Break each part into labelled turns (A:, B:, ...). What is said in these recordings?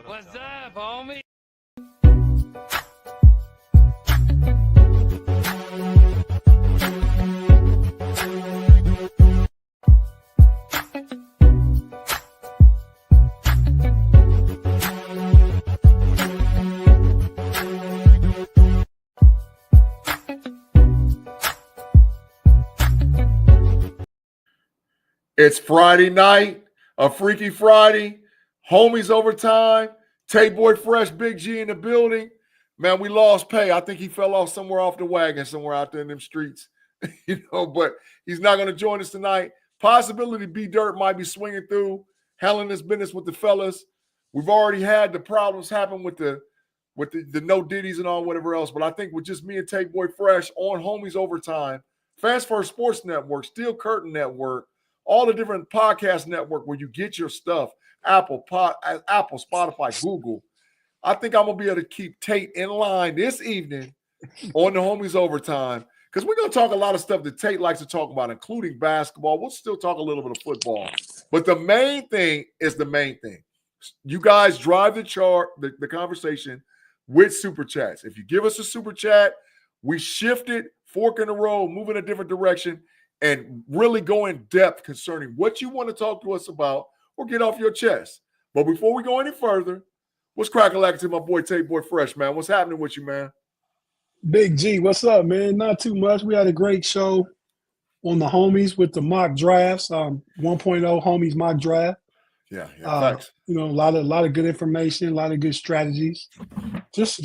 A: What's up, homie?
B: It's Friday night, a Freaky Friday. Homies overtime. Tate Boy Fresh, Big-G in the building. Man, we lost Pay. I think he fell off somewhere off the wagon, somewhere out there in them streets. But he's not going to join us tonight. Possibility B-Dirt might be swinging through, handling this business with the fellas. We've already had the problems happen with the no ditties and all whatever else. But I think with just me and Tate Boy Fresh on Homies Overtime, Fast First Sports Network, Steel Curtain Network, all the different podcast network where you get your stuff, Apple, Spotify, Google. I think I'm going to be able to keep Tate in line this evening on the Homies Overtime because we're going to talk a lot of stuff that Tate likes to talk about, including basketball. We'll still talk a little bit of football. But the main thing is the main thing. You guys drive the conversation with Super Chats. If you give us a Super Chat, we shift it, fork in the road, move in a different direction, and really go in depth concerning what you want to talk to us about or get off your chest. But before we go any further, what's cracking to my boy Tate Boy Fresh, man? What's happening with you, man?
C: Big-G, what's up, man? Not too much. We had a great show on the Homies with the mock drafts, 1.0 Homies mock draft.
B: Yeah, thanks.
C: A lot of good information, a lot of good strategies. Just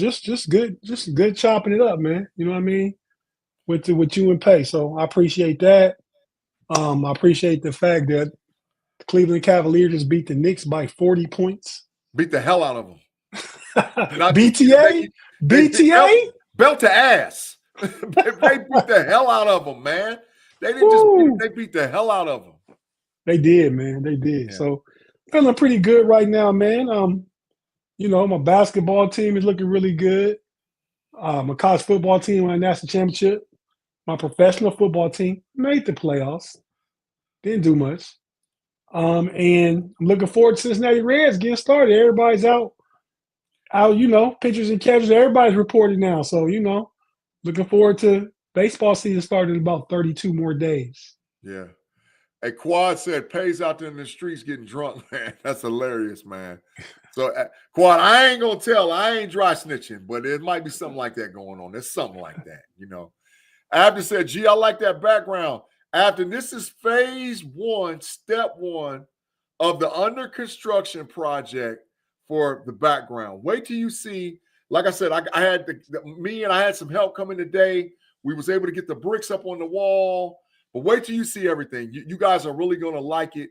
C: good chopping it up, man. You know what I mean? With you and Pay. So I appreciate that. I appreciate the fact that the Cleveland Cavaliers just beat the Knicks by 40 points.
B: Beat the hell out of them.
C: BTA? BTA?
B: Belt to ass. They beat the hell out of them, man. They didn't just beat them, they beat the hell out of them.
C: They did, man. They did. Yeah. So feeling pretty good right now, man. My basketball team is looking really good. My college football team won a national championship. My professional football team made the playoffs. Didn't do much. And I'm looking forward to Cincinnati Reds getting started. Everybody's out, pitchers and catchers. Everybody's reported now. So, looking forward to baseball season starting in about 32 more days.
B: Yeah. Hey, Quad said Pay's out there in the streets getting drunk, man. That's hilarious, man. So, Quad, I ain't going to tell. I ain't dry snitching, but there might be something like that going on. There's something like that, Abden said, gee, I like that background. Abden, this is phase one, step one of the under construction project for the background. Wait till you see, like I said, I had I had some help coming today. We was able to get the bricks up on the wall, but wait till you see everything. You guys are really going to like it.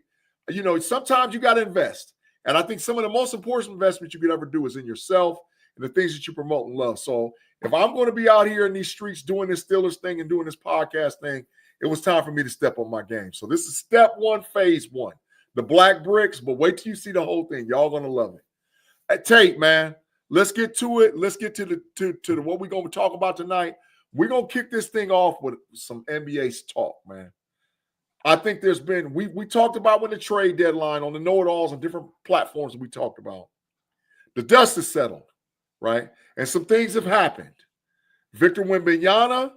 B: Sometimes you got to invest. And I think some of the most important investments you could ever do is in yourself and the things that you promote and love. So if I'm going to be out here in these streets doing this Steelers thing and doing this podcast thing, it was time for me to step on my game. So this is step one, phase one, the black bricks, but wait till you see the whole thing. Y'all going to love it. Hey, Tate, man, let's get to it. Let's get to what we're going to talk about tonight. We're going to kick this thing off with some NBA talk, man. I think there's been, we talked about when the trade deadline on the KnoItAllz on different platforms that we talked about. The dust is settled, right? And some things have happened. Victor Wembanyama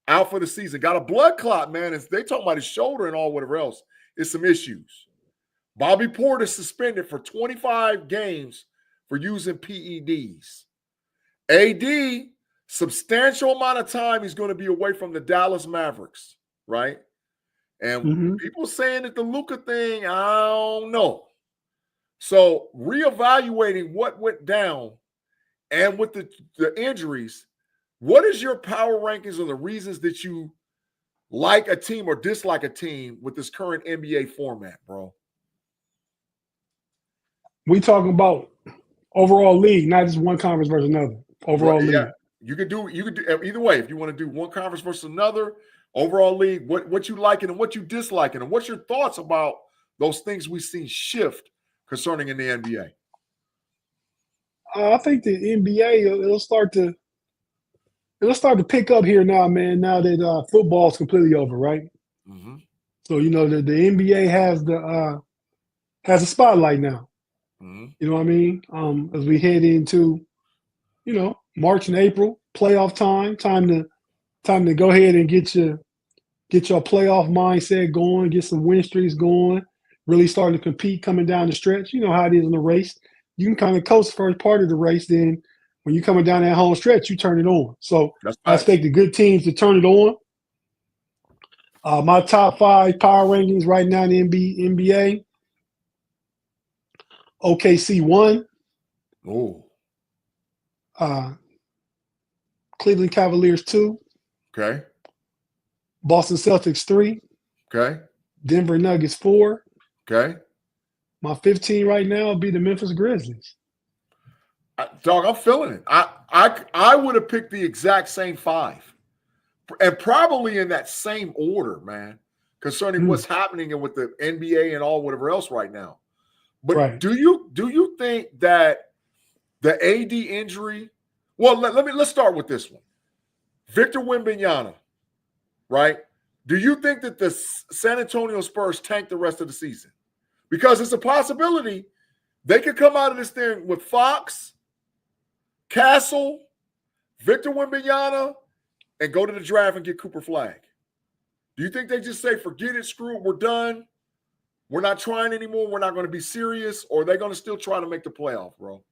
B: out for the season. Got a blood clot, man. And they talking about his shoulder and all whatever else. It's some issues. Bobby Portis suspended for 25 games for using PEDs. AD, substantial amount of time he's going to be away from the Dallas Mavericks, right? And people saying that the Luka thing, I don't know. So reevaluating what went down and with the injuries, what is your power rankings or the reasons that you like a team or dislike a team with this current NBA format, bro?
C: We talking about overall league, not just one conference versus another. Overall league. Yeah.
B: You could do either way. If you want to do one conference versus another, overall league, what you liking and what you disliking, and what's your thoughts about those things we've seen shift concerning in the NBA?
C: I think the NBA it'll start to pick up here now, man. Now that football is completely over, right? Mm-hmm. So the NBA has the spotlight now.
B: Mm-hmm.
C: You know what I mean? As we head into, March and April, playoff time to go ahead and get your playoff mindset going, get some win streaks going, really starting to compete coming down the stretch. You know how it is in the race. You can kind of coast the first part of the race, then when you're coming down that home stretch, you turn it on. So
B: That's
C: I
B: nice.
C: expect the good teams to turn it on. My top 5 power rankings right now in the NBA. OKC 1.
B: Oh,
C: Cleveland Cavaliers 2.
B: okay.
C: Boston Celtics 3.
B: Okay.
C: Denver Nuggets 4.
B: Okay.
C: My 15 right now will be the Memphis Grizzlies.
B: Dog, I'm feeling it. I would have picked the exact same 5. And probably in that same order, man, concerning what's happening with the NBA and all whatever else right now. But
C: right.
B: do you think that the AD injury? Well, let's start with this one. Victor Wembanyama, right? Do you think that the San Antonio Spurs tank the rest of the season? Because it's a possibility they could come out of this thing with Fox, Castle, Victor Wembanyama, and go to the draft and get Cooper Flag. Do you think they just say, forget it, screw it, we're done, we're not trying anymore, we're not going to be serious, or are they going to still try to make the playoff, bro?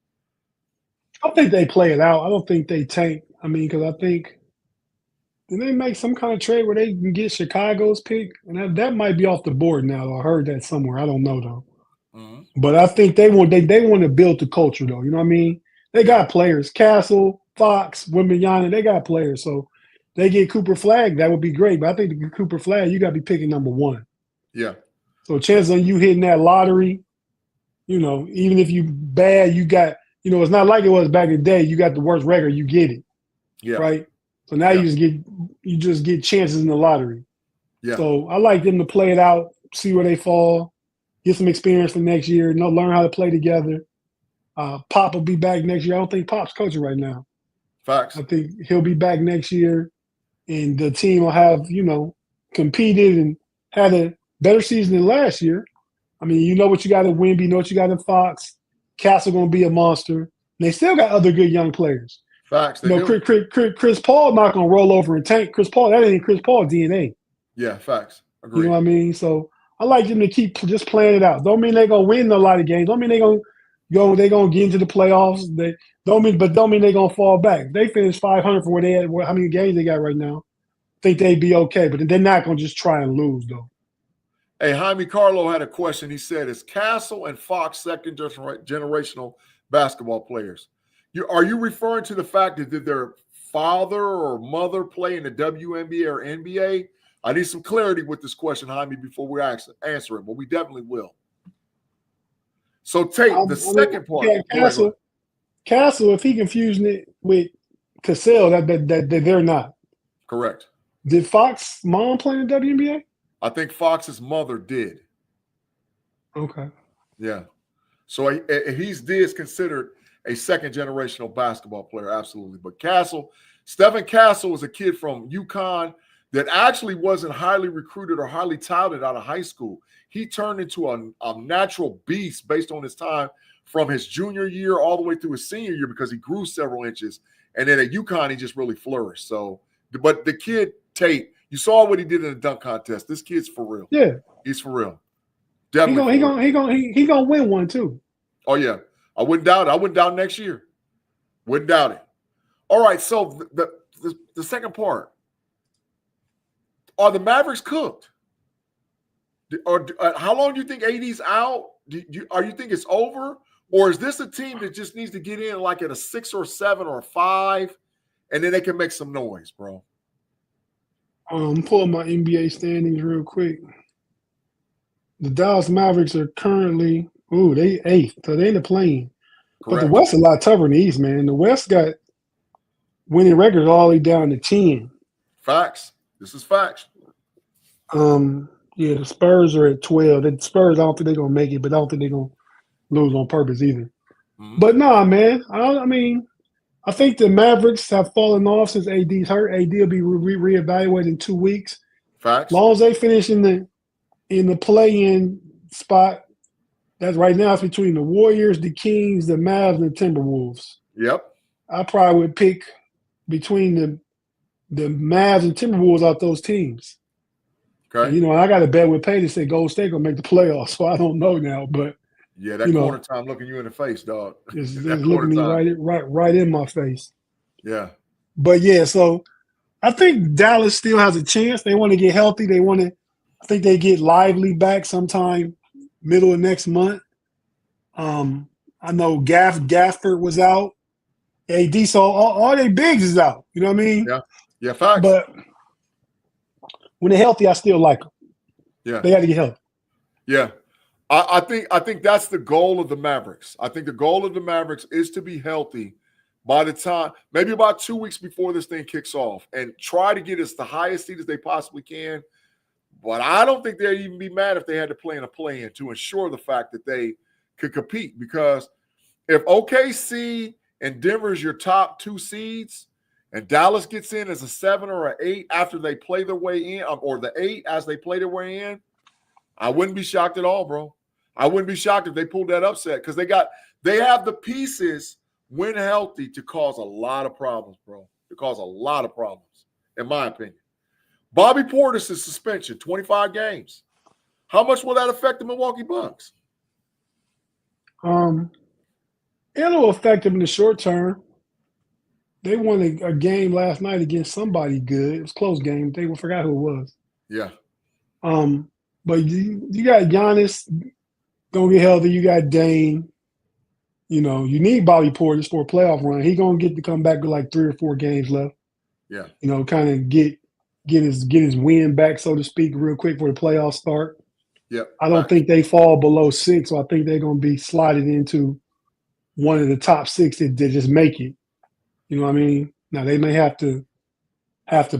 C: I think they play it out. I don't think they tank. I mean, because I think did they make some kind of trade where they can get Chicago's pick? And that might be off the board now. I heard that somewhere. I don't know, though. Mm-hmm. But I think they want to build the culture, though. You know what I mean? They got players. Castle, Fox, Wembanyama, they got players. So they get Cooper Flag, that would be great. But I think to get Cooper Flag, you got to be picking number 1.
B: Yeah.
C: So chances on you hitting that lottery, even if you bad, you got, it's not like it was back in the day. You got the worst record, you get it.
B: Yeah.
C: Right? So now you just get chances in the lottery. Yeah. So I like them to play it out, see where they fall, get some experience for next year, learn how to play together. Pop will be back next year. I don't think Pop's coaching right now.
B: Facts.
C: I think he'll be back next year, and the team will have, competed and had a better season than last year. I mean, you know what you got in Wemby, you know what you got in Fox. Castle going to be a monster. And they still got other good young players.
B: Facts.
C: Chris Paul not going to roll over and tank. Chris Paul, that ain't Chris Paul DNA.
B: Yeah, facts. Agreed.
C: You know what I mean? So I like them to keep just playing it out. Don't mean they're going to win a lot of games. Don't mean they're going to get into the playoffs. Don't mean they're going to fall back. If they finish 500 for where they at, how many games they got right now, I think they'd be okay. But they're not going to just try and lose, though.
B: Hey, Jaime Carlo had a question. He said, is Castle and Fox second generational basketball players? Are you referring to the fact that did their father or mother play in the WNBA or NBA? I need some clarity with this question, Jaime, before we answer it, but we definitely will. So, Tate, the second part.
C: Yeah, Castle, if he confusing it with Cassell, that they're not.
B: Correct.
C: Did Fox mom play in the WNBA?
B: I think Fox's mother did.
C: Okay.
B: Yeah. So he's considered a second generational basketball player, absolutely. But Stephen Castle was a kid from UConn that actually wasn't highly recruited or highly touted out of high school. He turned into a natural beast based on his time from his junior year all the way through his senior year because he grew several inches. And then at UConn, he just really flourished. So, but the kid, Tate, you saw what he did in the dunk contest. This kid's for real.
C: Yeah.
B: He's for real. Definitely.
C: He gonna win one too.
B: Oh, yeah. I wouldn't doubt it. I wouldn't doubt next year. Wouldn't doubt it. All right, so the second part. Are the Mavericks cooked? Or how long do you think AD's out? Are you think it's over? Or is this a team that just needs to get in like at a 6 or 7 or a 5, and then they can make some noise, bro?
C: I'm pulling my NBA standings real quick. The Dallas Mavericks are currently they 8th, so they in the play-in. But the West is a lot tougher than the East, man. The West got winning records all the way down to 10.
B: Facts. This is facts.
C: Yeah, the Spurs are at 12. The Spurs, I don't think they're gonna make it, but I don't think they're gonna lose on purpose either. Mm-hmm. But nah, man. I think the Mavericks have fallen off since AD's hurt. AD will be reevaluated in 2 weeks.
B: Facts.
C: As long as they finish in the play-in spot, That's right now. It's between the Warriors, the Kings, the Mavs, and the Timberwolves.
B: Yep.
C: I probably would pick between the Mavs and Timberwolves out those teams.
B: Okay.
C: And, I got a bet with Payne to say Golden State gonna make the playoffs. So I don't know now, but
B: yeah, that corner time looking you in the face, dog.
C: It's
B: that
C: looking me
B: time.
C: right in my face.
B: Yeah.
C: But yeah, so I think Dallas still has a chance. They want to get healthy. I think they get Lively back sometime middle of next month. I know Gafford was out. AD, so all their bigs is out. You know what I mean?
B: Yeah. Yeah, facts.
C: But when they're healthy, I still like them.
B: Yeah.
C: They got to get healthy.
B: Yeah. I think that's the goal of the Mavericks. I think the goal of the Mavericks is to be healthy by the time, maybe about 2 weeks before this thing kicks off, and try to get us the highest seed as they possibly can. But I don't think they'd even be mad if they had to play in a play-in to ensure the fact that they could compete. Because if OKC and Denver is your top 2 seeds, and Dallas gets in as a 7 or an 8 after they play their way in, or the 8 as they play their way in, I wouldn't be shocked at all, bro. I wouldn't be shocked if they pulled that upset, because they have the pieces when healthy to cause a lot of problems, bro. To cause a lot of problems, in my opinion. Bobby Portis' suspension, 25 games. How much will that affect the Milwaukee Bucks?
C: It'll affect them in the short term. They won a game last night against somebody good. It was a close game. They forgot who it was.
B: Yeah.
C: But you got Giannis gonna get healthy. You got Dame. You need Bobby Portis for a playoff run. He gonna get to come back with like 3 or 4 games left.
B: Yeah.
C: Kind of get his win back, so to speak, real quick for the playoffs start.
B: Yep.
C: I don't think they fall below 6, so I think they're gonna be slotted into one of the top 6 that just make it. You know what I mean? Now they may have to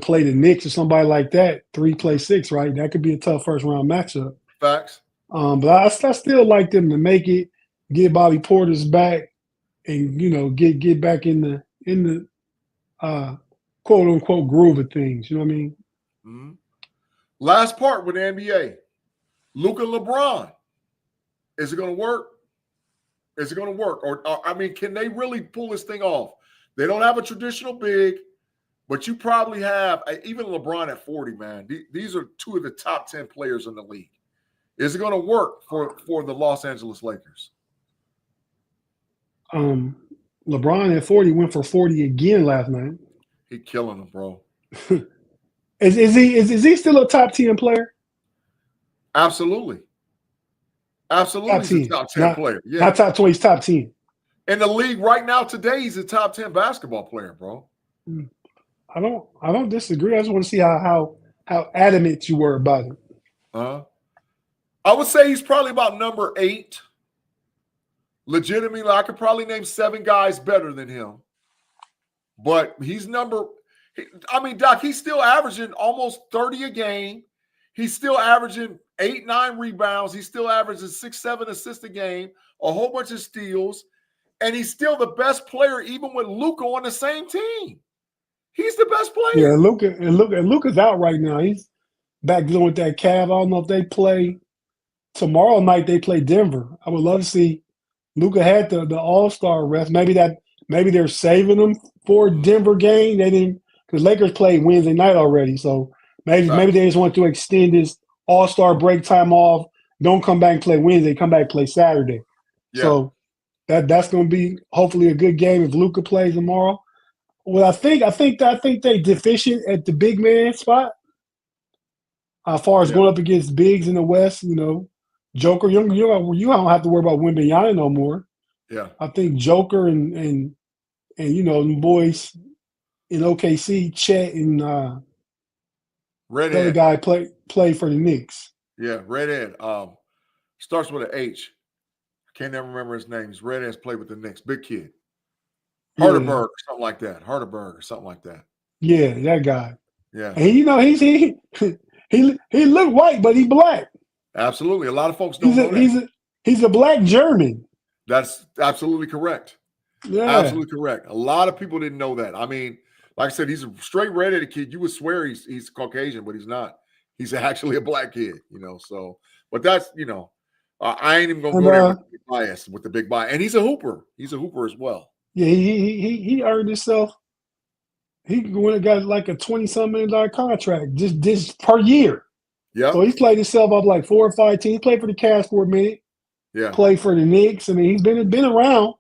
C: play the Knicks or somebody like that. 3 play 6, right? That could be a tough first round matchup.
B: Facts.
C: But I still like them to make it, get Bobby Portis back, and get back in the quote unquote groove of things. You know what I mean?
B: Mm-hmm. Last part with the NBA. Luka LeBron. Is it going to work? Is it going to work? Or can they really pull this thing off? They don't have a traditional big, but you probably have, even LeBron at 40, man. These are 2 of the top 10 players in the league. Is it going to work for the Los Angeles Lakers?
C: LeBron at 40 went for 40 again last night.
B: He killing them, bro.
C: Is he still a top 10 player?
B: Absolutely. Absolutely, he's a top 10 player. Yeah.
C: Not top 20, he's top 10.
B: In the league right now today, he's a top 10 basketball player, bro.
C: I don't disagree. I just want to see how adamant you were about it.
B: I would say he's probably about number 8. Legitimately, I could probably name 7 guys better than him. But he's Doc, he's still averaging almost 30 a game. He's still averaging 8, 9 rebounds. He's still averaging 6, 7 assists a game, a whole bunch of steals. And he's still the best player, even with Luka on the same team. He's the best player.
C: Yeah, Luka's out right now. He's back dealing with that calf. I don't know if they play tomorrow night. They play Denver. I would love to see. Luka had the All-Star rest. Maybe they're saving him for Denver game. They didn't, because Lakers played Wednesday night already. So maybe they just want to extend his All-Star break time off. Don't come back and play Wednesday. Come back and play Saturday. Yeah. So that's going to be hopefully a good game if Luka plays tomorrow. Well, I think they deficient at the big man spot. As far as going up against bigs in the West, Joker, you don't have to worry about Wembanyama no more.
B: Yeah,
C: I think Joker and the boys in OKC, Chet and
B: Redhead.
C: the other guy play for the Knicks.
B: Yeah, Redhead. Starts with an H. I can't never remember his name. He's Redhead's played with the Knicks. Big kid. Harderberg or something like that. Harderberg or something like that.
C: Yeah, that guy.
B: Yeah.
C: And he look white, but he black.
B: Absolutely. A lot of folks don't know that.
C: He's a black German.
B: That's absolutely correct.
C: Yeah.
B: Absolutely correct. A lot of people didn't know that. I mean, like I said, he's a straight redheaded kid. You would swear he's Caucasian, but he's not. He's actually a black kid, so. But that's, I ain't even gonna go there with the big bias, with the big bias. And he's a hooper. He's a hooper as well.
C: Yeah, he earned himself. He went and got like a $20-some million contract just per year.
B: Yeah.
C: So he's played himself up like 4 or 5 teams. Played for the Cavs for a minute.
B: Yeah.
C: Played for the Knicks. I mean, he's been around,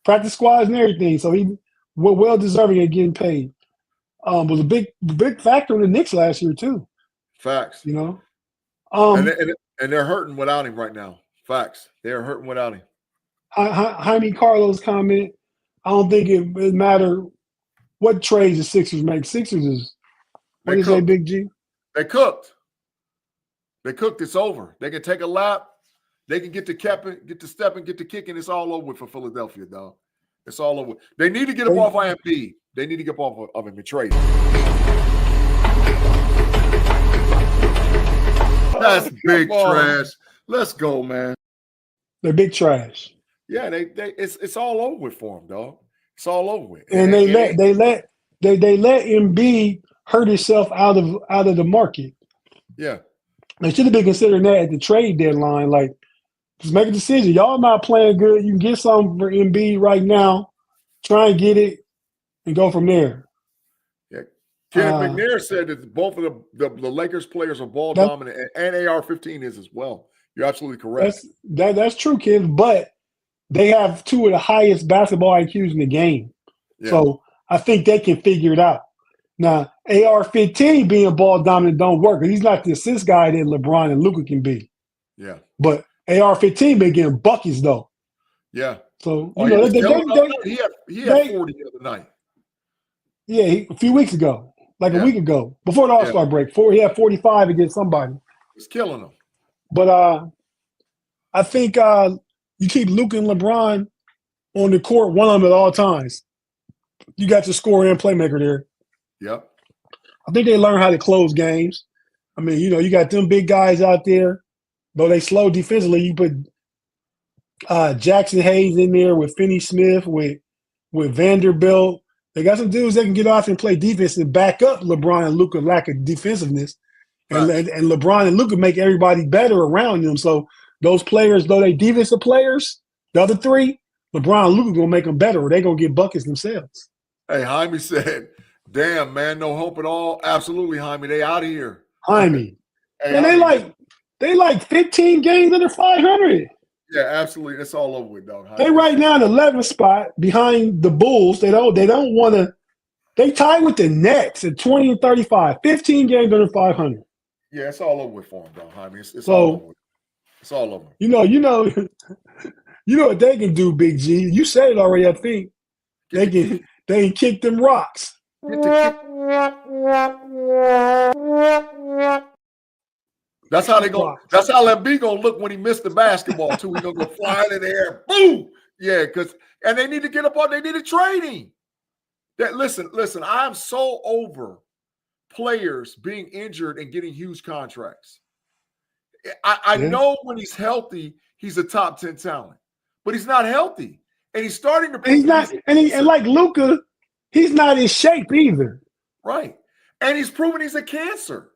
C: practice squads and everything. So he well deserving of getting paid. Was a big factor in the Knicks last year too.
B: Facts.
C: You know.
B: And they're hurting without him right now. Facts. They're hurting without him.
C: Jaime Carlos comment. I don't think it matter what trades the Sixers make. Sixers is what do you say, Big G?
B: They cooked. They cooked. It's over. They can take a lap. They can get to capping, get to stepping, get to kicking. It's all over for Philadelphia, dog. It's all over. They need to get up off Embiid. They need to get off of him and trade him. That's big trash. Let's go, man.
C: They're big trash.
B: Yeah, it's all over with for them, dog. It's all over with.
C: And they let Embiid hurt himself out of the market.
B: Yeah.
C: They should have been considering that at the trade deadline. Like, just make a decision. Y'all not playing good. You can get something for Embiid right now. Try and get it and go from there.
B: Yeah. Kenneth McNair said that both of the Lakers players are ball dominant, and AR-15 is as well. You're absolutely correct.
C: That's true, Ken. But they have 2 of the highest basketball IQs in the game. Yeah. So I think they can figure it out. Now, AR-15 being ball dominant don't work. He's not the assist guy that LeBron and Luka can be.
B: Yeah.
C: But AR-15 been getting buckets though.
B: Yeah.
C: So
B: he had 40 the other night.
C: Yeah, a few weeks ago, a week ago, before the All-Star break. He had 45 against somebody.
B: It's killing them.
C: But I think you keep Luka and LeBron on the court, one of them at all times. You got your scorer and playmaker there.
B: Yep.
C: I think they learn how to close games. I mean, you got them big guys out there, though they slow defensively. You put Jackson Hayes in there with Finney-Smith, with Vanderbilt. They got some dudes that can get off and play defense and back up LeBron and Luka lack of defensiveness. And LeBron and Luka make everybody better around them. So those players, though they defensive players, the other 3, LeBron and Luka going to make them better or they're going to get buckets themselves.
B: Hey, Jaime said, damn, man, no hope at all. Absolutely, Jaime. They out of here.
C: Jaime. And they like 15 games under 500.
B: Yeah, absolutely. It's all over with, dog.
C: They right now in the 11th spot behind the Bulls. They don't want to. They tied with the Nets at 20 and 35. 15 games under 500.
B: Yeah, it's all over with for them, dog. I mean, it's all over. It's all over.
C: You know what they can do, Big G. You said it already. I think they can kick them rocks.
B: That's how they go. That's how Embiid gonna look when he missed the basketball too. He's gonna go flying in the air, boom. Yeah, and they need to get up on. They need to trade him. Listen. I'm so over players being injured and getting huge contracts. I know when he's healthy, he's a top 10 talent, but he's not healthy, and he's starting to.
C: He's not, and like Luka, he's not in shape either.
B: Right, and he's proven he's a cancer.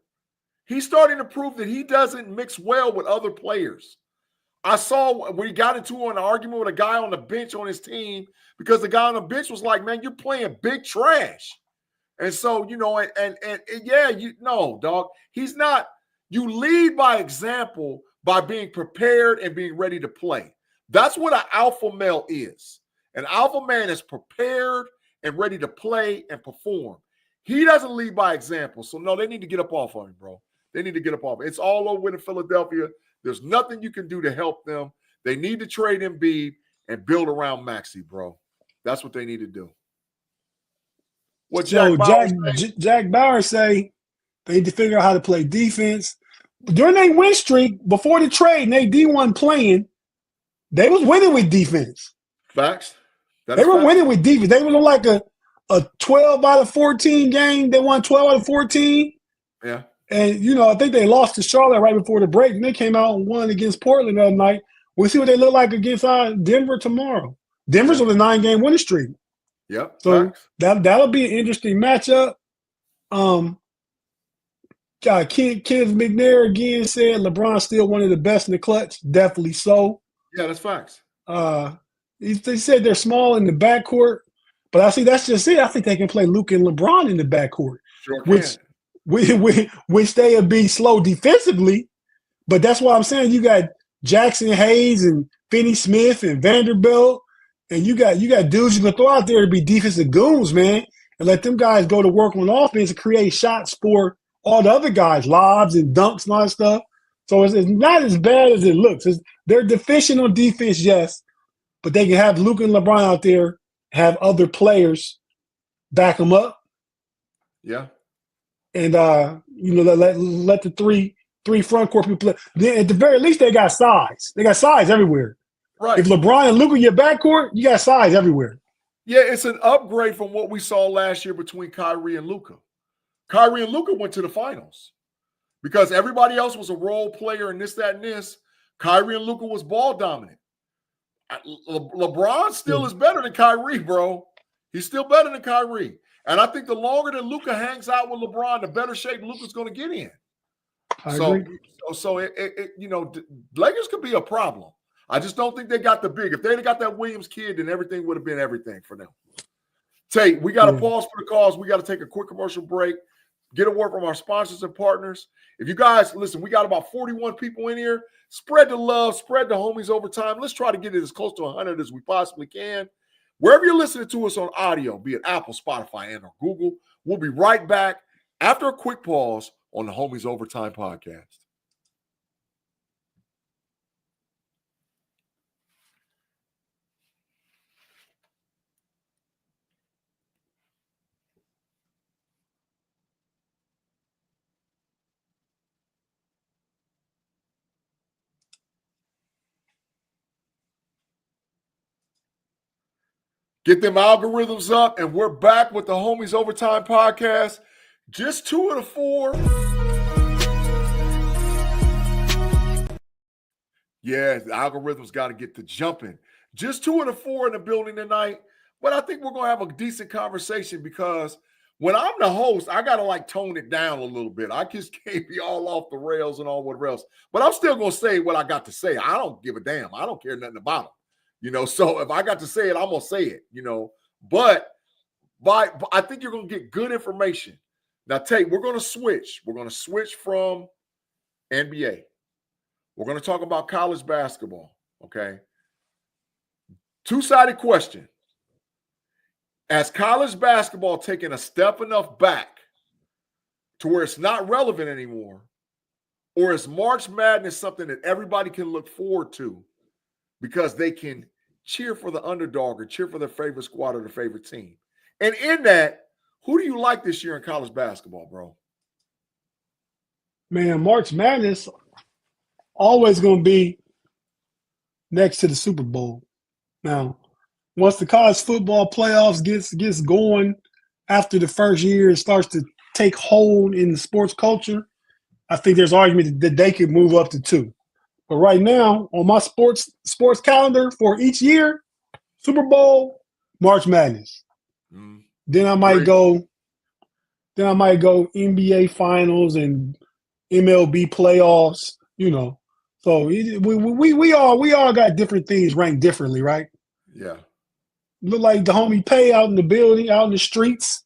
B: He's starting to prove that he doesn't mix well with other players. I saw when he got into an argument with a guy on the bench on his team because the guy on the bench was like, man, you're playing big trash. And so, dog, he's not. You lead by example by being prepared and being ready to play. That's what an alpha male is. An alpha man is prepared and ready to play and perform. He doesn't lead by example. So, no, they need to get up off of him, bro. They need to get up off. It's all over in Philadelphia. There's nothing you can do to help them. They need to trade Embiid and build around Maxey, bro. That's what they need to do. What
C: Jack Bauer say they need to figure out how to play defense. During their win streak, before the trade, and they D1 playing, they was winning with defense.
B: Facts.
C: They were winning with defense. They was on like a 12 out of 14 game. They won 12 out of 14.
B: Yeah.
C: And, I think they lost to Charlotte right before the break, and they came out and won against Portland the other night. We'll see what they look like against Denver tomorrow. Denver's on a 9-game winning streak.
B: Yep.
C: So that'll be an interesting matchup. Kenneth McNair again said LeBron's still one of the best in the clutch. Definitely so.
B: Yeah, that's facts.
C: They said they're small in the backcourt, but I see that's just it. I think they can play Luka and LeBron in the backcourt,
B: Sure
C: which
B: can.
C: which they would be slow defensively. But that's why I'm saying you got Jackson Hayes and Finney Smith and Vanderbilt, and you got dudes you can throw out there to be defensive goons, man, and let them guys go to work on offense and create shots for all the other guys, lobs and dunks and all that stuff. So it's not as bad as it looks. They're deficient on defense, yes, but they can have Luka and LeBron out there, have other players back them up.
B: Yeah.
C: And let the three front court people play. At the very least, they got size. They got size everywhere.
B: Right.
C: If LeBron and Luka in your backcourt, you got size everywhere.
B: Yeah, it's an upgrade from what we saw last year between Kyrie and Luka. Kyrie and Luka went to the finals because everybody else was a role player and this, that, and this. Kyrie and Luka was ball dominant. LeBron still is better than Kyrie, bro. He's still better than Kyrie. And I think the longer that Luka hangs out with LeBron, the better shape Luka's going to get in. So Lakers could be a problem. I just don't think they got the big. If they'd got that Williams kid, then everything would have been everything for them. Tate, we got to pause for the calls. We got to take a quick commercial break. Get a word from our sponsors and partners. If you guys, listen, we got about 41 people in here. Spread the love, spread the homies overtime. Let's try to get it as close to 100 as we possibly can. Wherever you're listening to us on audio, be it Apple, Spotify, and or Google, we'll be right back after a quick pause on the Homies Overtime podcast. Get them algorithms up, and we're back with the Homies Overtime podcast. Just 2 of the 4. Yeah, the algorithms got to get to jumping. Just 2 of the 4 in the building tonight. But I think we're going to have a decent conversation because when I'm the host, I got to tone it down a little bit. I just can't be all off the rails and all what else. But I'm still going to say what I got to say. I don't give a damn. I don't care nothing about them. So if I got to say it, I'm going to say it, But I think you're going to get good information. Now, Tate, we're going to switch. We're going to switch from NBA. We're going to talk about college basketball, okay? Two-sided question. Has college basketball taken a step enough back to where it's not relevant anymore, or is March Madness something that everybody can look forward to because they can cheer for the underdog or cheer for their favorite squad or their favorite team? And in that, who do you like this year in college basketball, bro?
C: Man, March Madness always going to be next to the Super Bowl. Now, once the college football playoffs gets going after the first year, it starts to take hold in the sports culture. I think there's argument that they could move up to 2. But right now, on my sports calendar for each year, Super Bowl, March Madness. Then I might go NBA Finals and MLB playoffs. So we all got different things ranked differently, right?
B: Yeah.
C: Look like the homie Pay out in the building, out in the streets.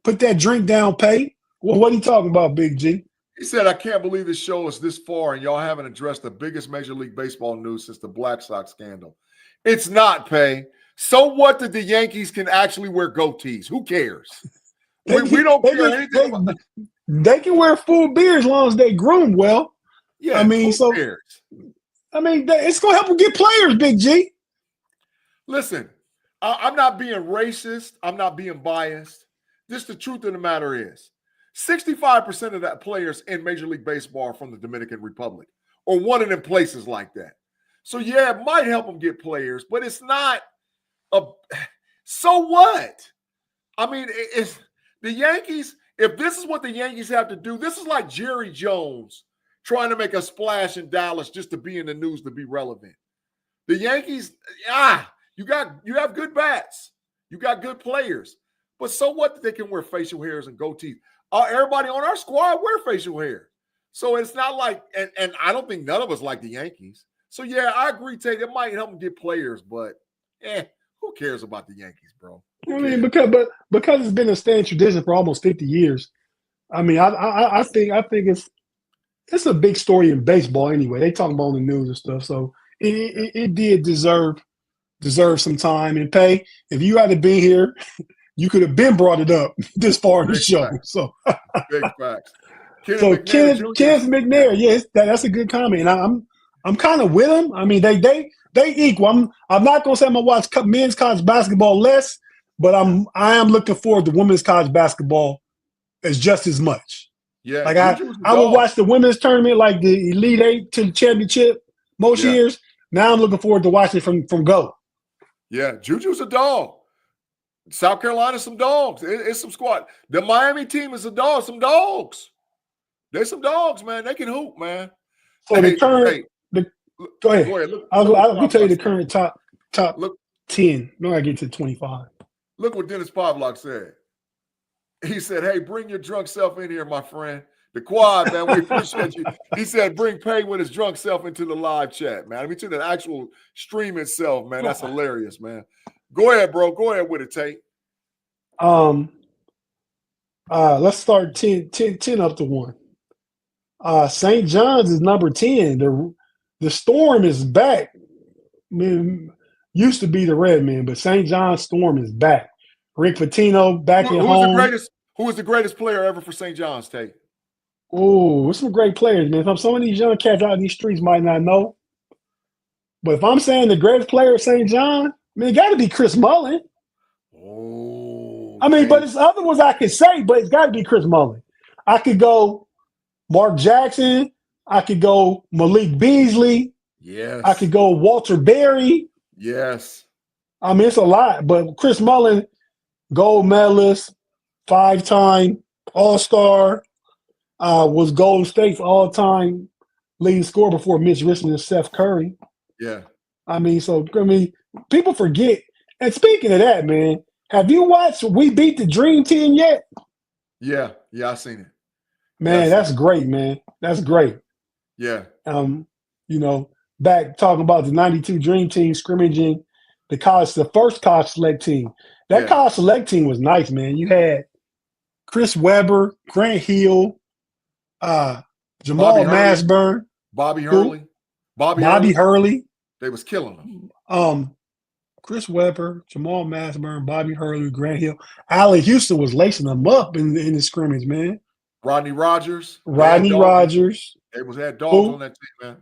C: Put that drink down, Pay. Well, what are you talking about, Big G?
B: He said, I can't believe this show is this far and y'all haven't addressed the biggest Major League Baseball news since the Black Sox scandal. It's not, Pay. So what that the Yankees can actually wear goatees? Who cares? We don't care anything about that.
C: They can wear full beards as long as they groom well.
B: Yeah, who cares?
C: It's going to help them get players, Big G.
B: Listen, I'm not being racist. I'm not being biased. Just the truth of the matter is 65% of that players in Major League Baseball are from the Dominican Republic or one of them places like that. So, yeah, it might help them get players, but it's not so what? It's the Yankees. If this is what the Yankees have to do, this is like Jerry Jones trying to make a splash in Dallas just to be in the news, to be relevant. The Yankees, you have good bats. You got good players. But so what that they can wear facial hairs and goatees? everybody on our squad wear facial hair. So it's not like, and I don't think none of us like the Yankees. So yeah, I agree, Tate. It might help them get players, but who cares about the Yankees, bro?
C: I mean, because it's been a standing tradition for almost 50 years. I mean, I think it's a big story in baseball anyway. They talk about on the news and stuff. So it did deserve some time and pay. If you had to be here, you could have been brought it up this far in the show.
B: Facts.
C: So
B: big facts.
C: Kenneth McNair, yes, that's a good comment. And I'm kind of with him. I mean, they equal. I'm not gonna say I'm gonna watch men's college basketball less, but I am looking forward to women's college basketball as just as much.
B: Yeah,
C: like I would watch the women's tournament, like the Elite Eight to the championship most years. Now I'm looking forward to watching from go.
B: Yeah, Juju's a dog. South Carolina's some dogs. It's some squad. The Miami team is a dog. Some dogs. They're some dogs, man. They can hoop, man.
C: So the current. Go ahead. I'll tell you the current top 10. No, I get to 25.
B: Look what Dennis Pavlak said. He said, "Hey, bring your drunk self in here, my friend. The quad, man. We appreciate you." He said, "Bring Pay with his drunk self into the live chat, man. I mean, to the actual stream itself, man. That's hilarious, man. Go ahead, bro. Go ahead with it, Tate."
C: Let's start 10 up to 1. St. John's is number 10. The Storm is back. I mean, used to be the Red Men, but St. John's Storm is back. Rick Pitino back at home.
B: Who is the greatest player ever for St. John's, Tate?
C: Oh, there's some great players, man. Some of these young cats out in these streets might not know. But if I'm saying the greatest player at St. John, I mean, it got to be Chris Mullin.
B: Oh.
C: I mean, but there's other ones I could say, but it's got to be Chris Mullin. I could go Mark Jackson. I could go Malik Beasley.
B: Yes.
C: I could go Walter Berry.
B: Yes.
C: I mean, it's a lot. But Chris Mullin, gold medalist, 5-time All-Star, was Golden State's all-time leading scorer before Mitch Richmond and Steph Curry.
B: Yeah.
C: I mean, people forget. And speaking of that, man, have you watched We Beat the Dream Team yet?
B: Yeah, I seen it.
C: Man, that's great, man. That's great.
B: Yeah.
C: Back talking about the 92 Dream Team scrimmaging the first college select team. That college select team was nice, man. You had Chris Webber, Grant Hill, Jamal Mashburn.
B: Bobby Hurley.
C: Bobby Hurley.
B: They was killing them.
C: Chris Webber, Jamal Mashburn, Bobby Hurley, Grant Hill. Allen Houston was lacing them up in the scrimmage, man.
B: Rodney Rogers. They had dogs on that team, man.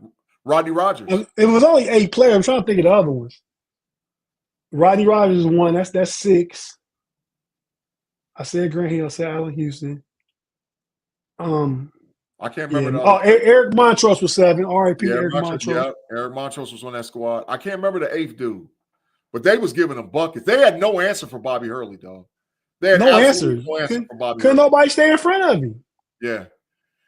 B: Rodney Rogers.
C: It was only 8 players. I'm trying to think of the other ones. Rodney Rogers is 1. That's 6. I said Grant Hill. I said Allen Houston.
B: I can't remember.
C: Eric Montrose was 7. R.I.P. Eric Montrose.
B: Yeah, Eric Montrose was on that squad. I can't remember the 8th dude, but they was giving them buckets. They had no answer for Bobby Hurley, dog. They had
C: no answer for Bobby. Couldn't nobody stay in front of him.
B: Yeah.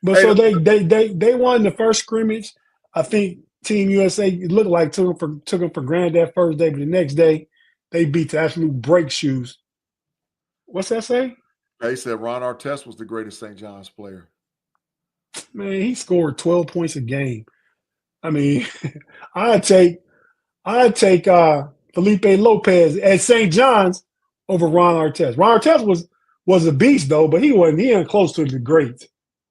C: But they won the first scrimmage. I think Team USA, it looked like took them for granted that first day, but the next day they beat the absolute brake shoes. What's that say?
B: They said Ron Artest was the greatest St. John's player.
C: Man, he scored 12 points a game. I mean, I'd take Felipe Lopez at St. John's over Ron Artest. Ron Artest was a beast though, but he wasn't close to the greats.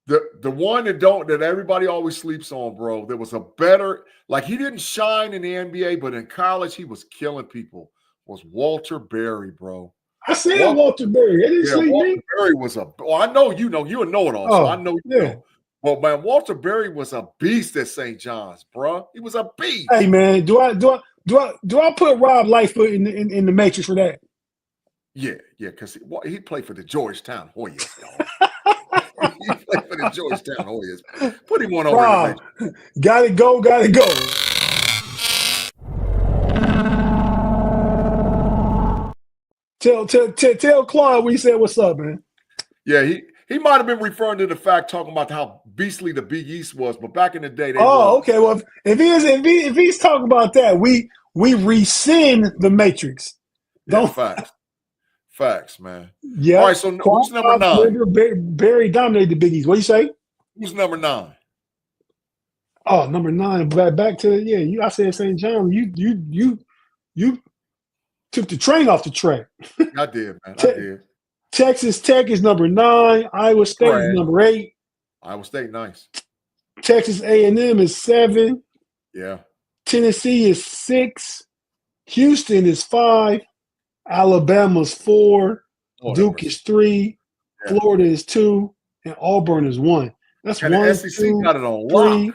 B: The one that everybody always sleeps on, bro, there was a better, like he didn't shine in the NBA, but in college he was killing people, was Walter Berry, bro.
C: I said Walter Berry. They didn't sleep
B: Walter
C: me.
B: Berry was I know you know it all, so I know you know. But man, Walter Berry was a beast at St. John's, bro. He was a beast.
C: Hey man, do I put Rob Lightfoot in the matrix for that?
B: Yeah, because he played for the Georgetown Hoyas, y'all. He played for the Georgetown Hoyas. Put him on over
C: Rob, gotta go. Tell Claude we said what's up, man.
B: Yeah, he might have been referring to the fact, talking about how beastly the Big East was, but back in the day,
C: okay. Well, if he's talking about that, we rescind the matrix.
B: Yeah, facts. Facts, man.
C: Yeah.
B: All right, so who's number 9?
C: Barry dominated the Big East. What do you say?
B: Who's number 9?
C: Oh, number 9. Back to I said St. John. You took the train off the track.
B: I did, man. I did.
C: Texas Tech is number 9. Iowa State is number 8.
B: Iowa State, nice.
C: Texas A&M is 7.
B: Yeah.
C: Tennessee is 6. Houston is 5. Alabama's 4. Duke is 3. Yeah. Florida is 2. And Auburn is 1. That's
B: and
C: 1,
B: the SEC
C: 2,
B: got it on
C: 3,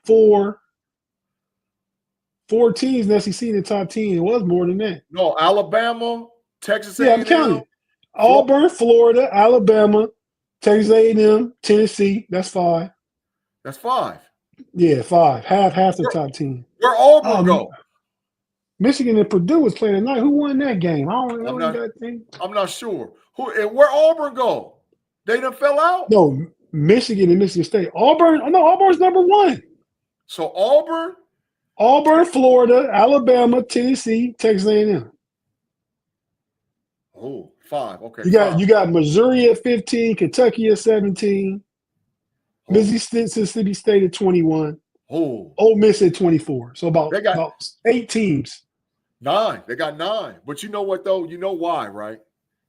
B: lock.
C: 4 teams in the SEC in the top 10. It was more than that.
B: No, Alabama, Texas A&M.
C: Yeah, I'm counting. Auburn, Florida, Alabama, Texas A&M, Tennessee. That's 5.
B: That's 5.
C: Yeah, 5. Half the top 10.
B: Where Auburn go?
C: Michigan and Purdue was playing tonight. Who won that game? I'm
B: not sure. Where Auburn go? They done fell out?
C: No, Michigan and Michigan State. Auburn's number 1.
B: So Auburn,
C: Florida, Alabama, Tennessee, Texas A&M.
B: Oh, 5. Okay.
C: You got Missouri at 15, Kentucky at 17, Mississippi State at 21.
B: Oh,
C: Ole Miss at 24. So about 8 teams.
B: 9. They got 9. But you know what though? You know why, right?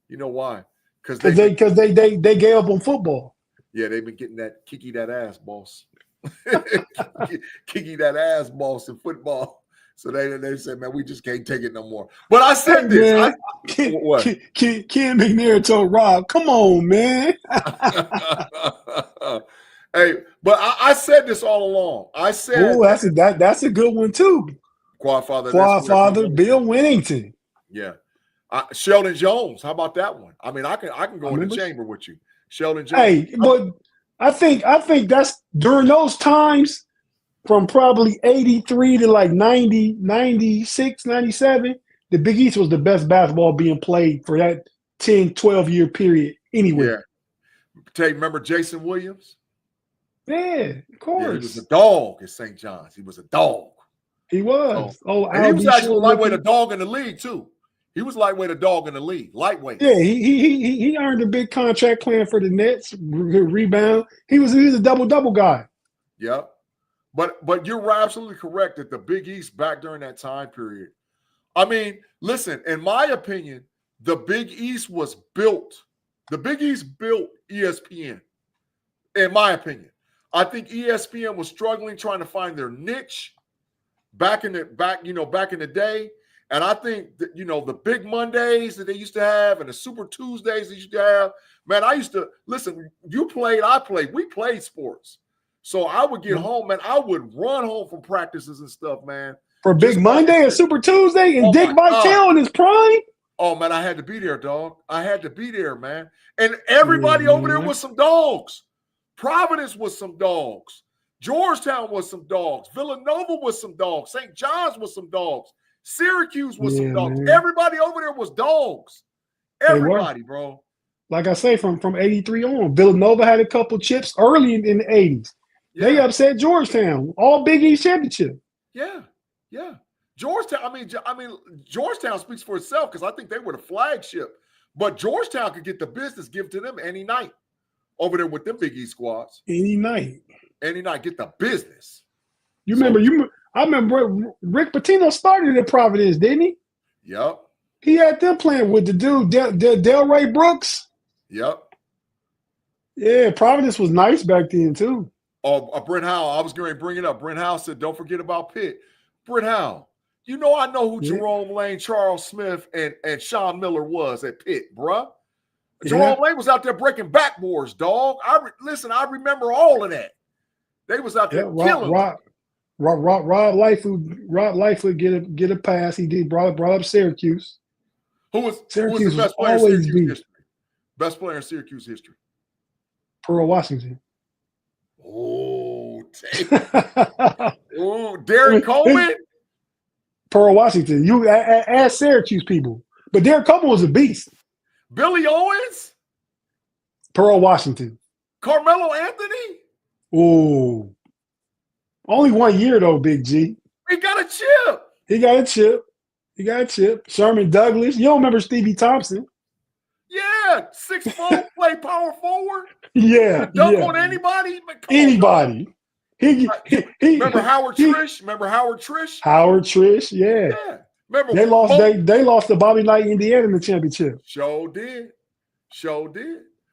B: You know why?
C: Because they gave up on football.
B: Yeah, they've been getting that Kiki that ass boss. Kiki that ass boss in football. So they said, man, we just can't take it no more. But I said this.
C: Ken McNair told Rob, come on, man.
B: Hey, but I said this all along. I said
C: that's a good one too.
B: Quadfather
C: Bill Winnington.
B: Yeah. Sheldon Jones. How about that one? I mean, I can go in the chamber with you. Sheldon Jones.
C: Hey, but I think that's during those times from probably 83 to like 90, 96, 97, the Big East was the best basketball being played for that 10, 12-year period anywhere.
B: Yeah. Tate, remember Jason Williams?
C: Yeah, of course. Yeah,
B: he was a dog at St. John's. He was a dog.
C: He was.
B: And he was actually lightweight a dog in the league, too. He was lightweight a dog in the league. Lightweight.
C: Yeah, he earned a big contract playing for the Nets, rebound. He was a double-double guy.
B: Yep. But you're absolutely correct that the Big East back during that time period. I mean, listen, in my opinion, the Big East was built. The Big East built ESPN, in my opinion. I think ESPN was struggling trying to find their niche back in the day. And I think that, the big Mondays that they used to have and the Super Tuesdays they used to have, man, I used to listen. You played, I played. We played sports. So I would get home, man. I would run home from practices and stuff, man.
C: For Big Monday and Super Tuesday and Dick Vitale in his prime?
B: Oh, man, I had to be there, dog. I had to be there, man. And everybody over there was some dogs. Providence was some dogs. Georgetown was some dogs. Villanova was some dogs. St. John's was some dogs. Syracuse was some dogs. Man. Everybody over there was dogs. Everybody, bro.
C: Like I say, from 83 on, Villanova had a couple chips early in the 80s. Yeah. They upset Georgetown, all Big East championship.
B: Yeah. Georgetown. I mean, Georgetown speaks for itself because I think they were the flagship. But Georgetown could get the business given to them any night over there with them Big East squads.
C: Any night,
B: get the business.
C: I remember Rick Pitino started at Providence, didn't he?
B: Yep.
C: He had them playing with the dude Delray Brooks.
B: Yep.
C: Yeah, Providence was nice back then too.
B: Oh, Brent Howell. I was going to bring it up. Brent Howell said, "Don't forget about Pitt." Brent Howell. I know who Jerome Lane, Charles Smith, and Sean Miller was at Pitt, bruh. Jerome Lane was out there breaking backboards, dog. I remember all of that. They was out there killing.
C: Rod Lightfoot get a pass. He did brought up Syracuse.
B: Who was the best player in Syracuse history? Best player in Syracuse history.
C: Pearl Washington.
B: Oh, Derek Coleman.
C: Pearl Washington. You ask Syracuse people, but Derek Coleman was a beast.
B: Billy Owens.
C: Pearl Washington.
B: Carmelo Anthony.
C: Oh. Only 1 year, though, Big G.
B: He got a chip.
C: Sherman Douglas. You don't remember Stevie Thompson.
B: Yeah, 6'4", play power forward.
C: Yeah,
B: Dunk
C: yeah.
B: on anybody. Man,
C: Anybody.
B: Remember Howard Trish? Remember Howard Trish?
C: Howard Trish, yeah.
B: Yeah. Remember
C: They lost to Bobby Knight, Indiana in the championship.
B: Show did.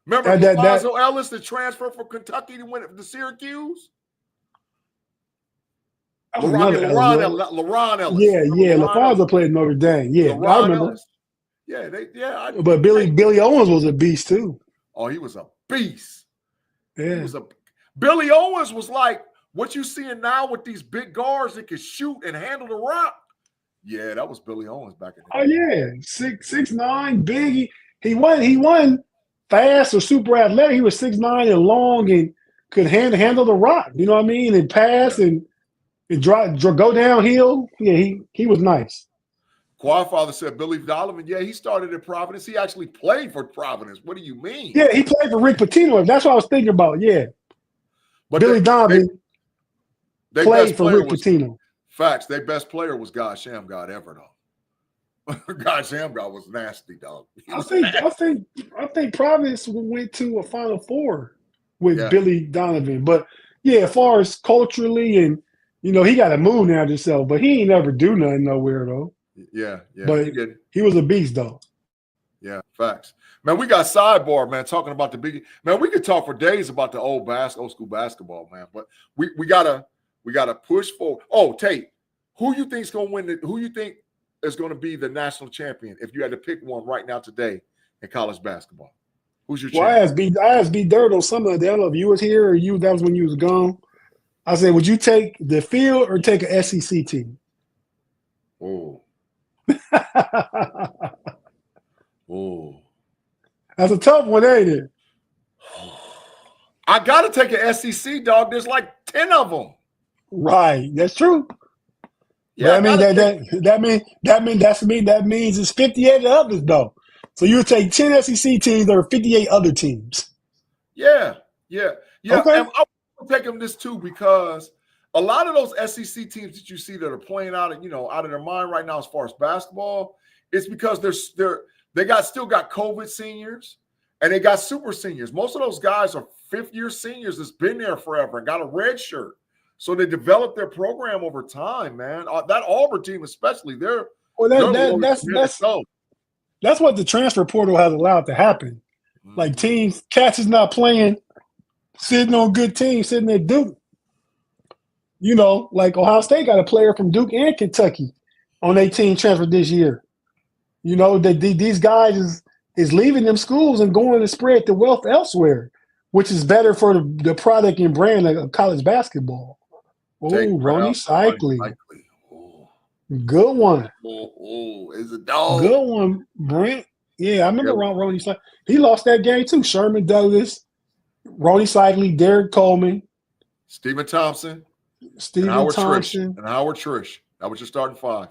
B: Remember Lafonso Ellis, the transfer from Kentucky to win to Syracuse? LaRon Ellis.
C: Yeah. LaFonso played Notre Dame. Yeah, I remember.
B: Ellis. Yeah,
C: but Billy Owens was a beast too.
B: Oh, he was a beast.
C: Yeah.
B: Billy Owens was like what you seeing now with these big guards that can shoot and handle the rock. Yeah, that was Billy Owens back in the day.
C: Oh yeah, 6'9", big. He won fast or super athletic. He was 6'9" and long and could handle the rock. You know what I mean? And pass and go downhill. Yeah, he was nice.
B: Quadfather said Billy Donovan. Yeah, he started at Providence. He actually played for Providence. What do you mean?
C: Yeah, he played for Rick Pitino. That's what I was thinking about. Yeah,
B: but
C: Billy Donovan played for Rick Pitino.
B: Facts. Their best player was God Shamgod ever though. God Shamgod was nasty, dog.
C: I think Providence went to a Final Four with Billy Donovan. But yeah, as far as culturally and he got to move now himself, but he ain't never do nothing nowhere though.
B: Yeah.
C: But he was a beast though.
B: Yeah, facts. Man, we got sidebar, man, talking about the big. Man, we could talk for days about the old school basketball, man. But we gotta push forward. Oh, Tate, who you think's gonna win? Who you think is gonna be the national champion if you had to pick one right now today in college basketball? Who's your champion?
C: I asked B Dirt on some of that. I don't know if you was here or you. That was when you was gone. I said, would you take the field or take an SEC team?
B: Oh. Oh.
C: That's a tough one, ain't it?
B: I gotta take an SEC, dog. There's like 10 of them.
C: Right, that's true. Yeah, that means it's 58 others though. So you would take 10 SEC teams or 58 other teams.
B: Yeah.
C: Okay.
B: And I'm gonna take them this too because a lot of those SEC teams that you see that are playing out of their mind right now as far as basketball, it's because they still got COVID seniors and they got super seniors. Most of those guys are fifth-year seniors that's been there forever and got a red shirt. So they develop their program over time, man. That Auburn team, especially, that's
C: what the transfer portal has allowed to happen. Mm-hmm. Like cats is not playing, sitting on good teams, sitting at Duke. Like Ohio State got a player from Duke and Kentucky on 18 transfer this year. That these guys is leaving them schools and going to spread the wealth elsewhere, which is better for the product and brand of college basketball. Oh, Ronnie Cycli. Good one.
B: Oh, is a dog.
C: Good one, Brent. Yeah, I remember Ronnie Cycli. He lost that game too. Sherman Douglas, Ronnie Cycli, Derek Coleman,
B: Stephen Thompson.
C: And
B: Howard Trish. That was your starting five.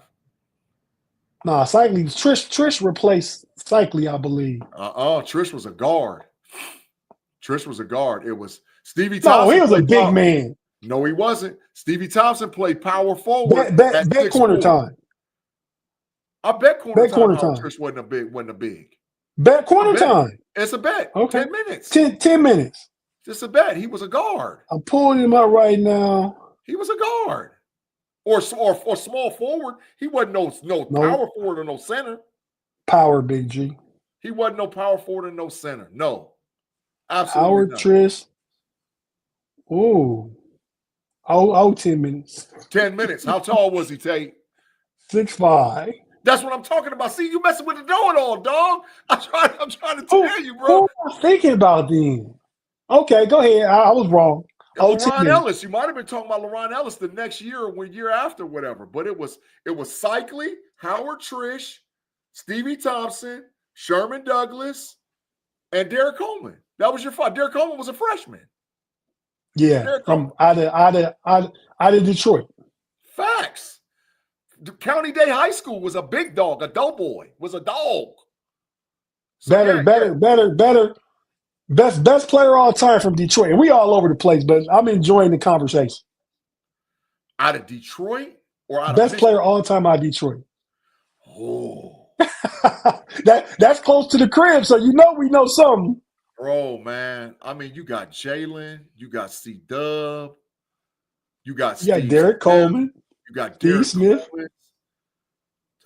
C: Nah, Cycli. Trish replaced Cycli, I believe.
B: Trish was a guard. It was Stevie Thompson.
C: No, he was a big man.
B: No, he wasn't. Stevie Thompson played power forward.
C: Bet corner time.
B: I bet corner time. Trish wasn't a big.
C: Bet corner time.
B: It's a bet.
C: Okay.
B: 10 minutes.
C: 10 minutes.
B: Just a bet. He was a guard.
C: I'm pulling him up right now.
B: He was a guard. Or small forward. He wasn't no power forward or no center.
C: Power, Big G.
B: He wasn't no power forward and no center. No. Absolutely
C: Howard
B: not.
C: Trish. Ooh. 10 minutes.
B: 10 minutes. How tall was he, Tate?
C: 6'5".
B: That's what I'm talking about. See, you messing with the know-it-all, dog. I'm trying to tell you, bro.
C: Who am I thinking about then? Okay, go ahead. I was wrong.
B: LaRon Ellis. You might have been talking about LaRon Ellis the next year or year after, whatever. But it was Cycli, Howard Trish, Stevie Thompson, Sherman Douglas, and Derek Coleman. That was your five. Derek Coleman was a freshman.
C: Yeah, from out of Detroit.
B: Facts. County Day High School was a big dog. A doughboy was a dog. So better. Best player all time from Detroit. And we all over the place, but I'm enjoying the conversation. Out of Detroit or out
C: best
B: of
C: player all time out of Detroit?
B: Oh.
C: That's close to the crib, so we know something.
B: Bro, man. I mean, you got Jalen, you got C-Dub, you got
C: You got
B: Steve
C: Derek
B: Smith,
C: Coleman,
B: you got
C: Steve
B: Derek
C: Smith.
B: Coleman.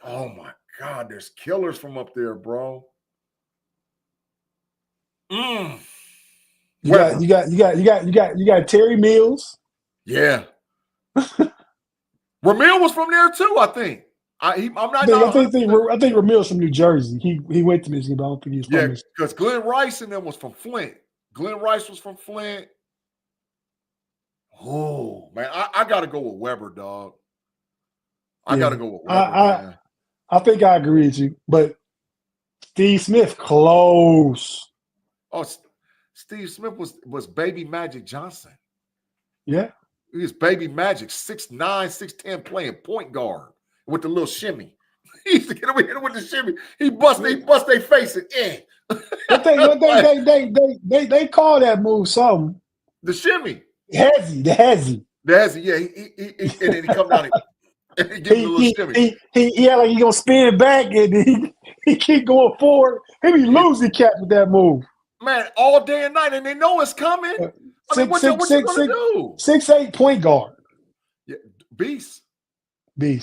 B: Oh my God, there's killers from up there, bro.
C: You
B: Weber.
C: got Terry Mills.
B: Yeah. Ramil was from there too, I think. I'm not.
C: I think Ramil's from New Jersey. He went to Michigan, but I don't think he's from Michigan.
B: Because Glenn Rice and them was from Flint. Glenn Rice was from Flint. Oh man, I got to go with Weber, dog. I got to go with Weber, man.
C: I think I agree with you, but Steve Smith close.
B: Oh, Steve Smith was Baby Magic Johnson.
C: Yeah.
B: He was Baby Magic, 6'9", 6'10", playing point guard with the little shimmy. He used to get over here with the shimmy. He bust their face and
C: They call that move something.
B: The shimmy.
C: The hezzy.
B: Yeah. And then he come down and he give him a little shimmy.
C: He had like he gonna spin back and he keep going forward. He be losing cap with that move.
B: Man, all day and night, and they know it's coming. What you gonna do?
C: 6'8" point guard.
B: Yeah, beast.
C: Yeah.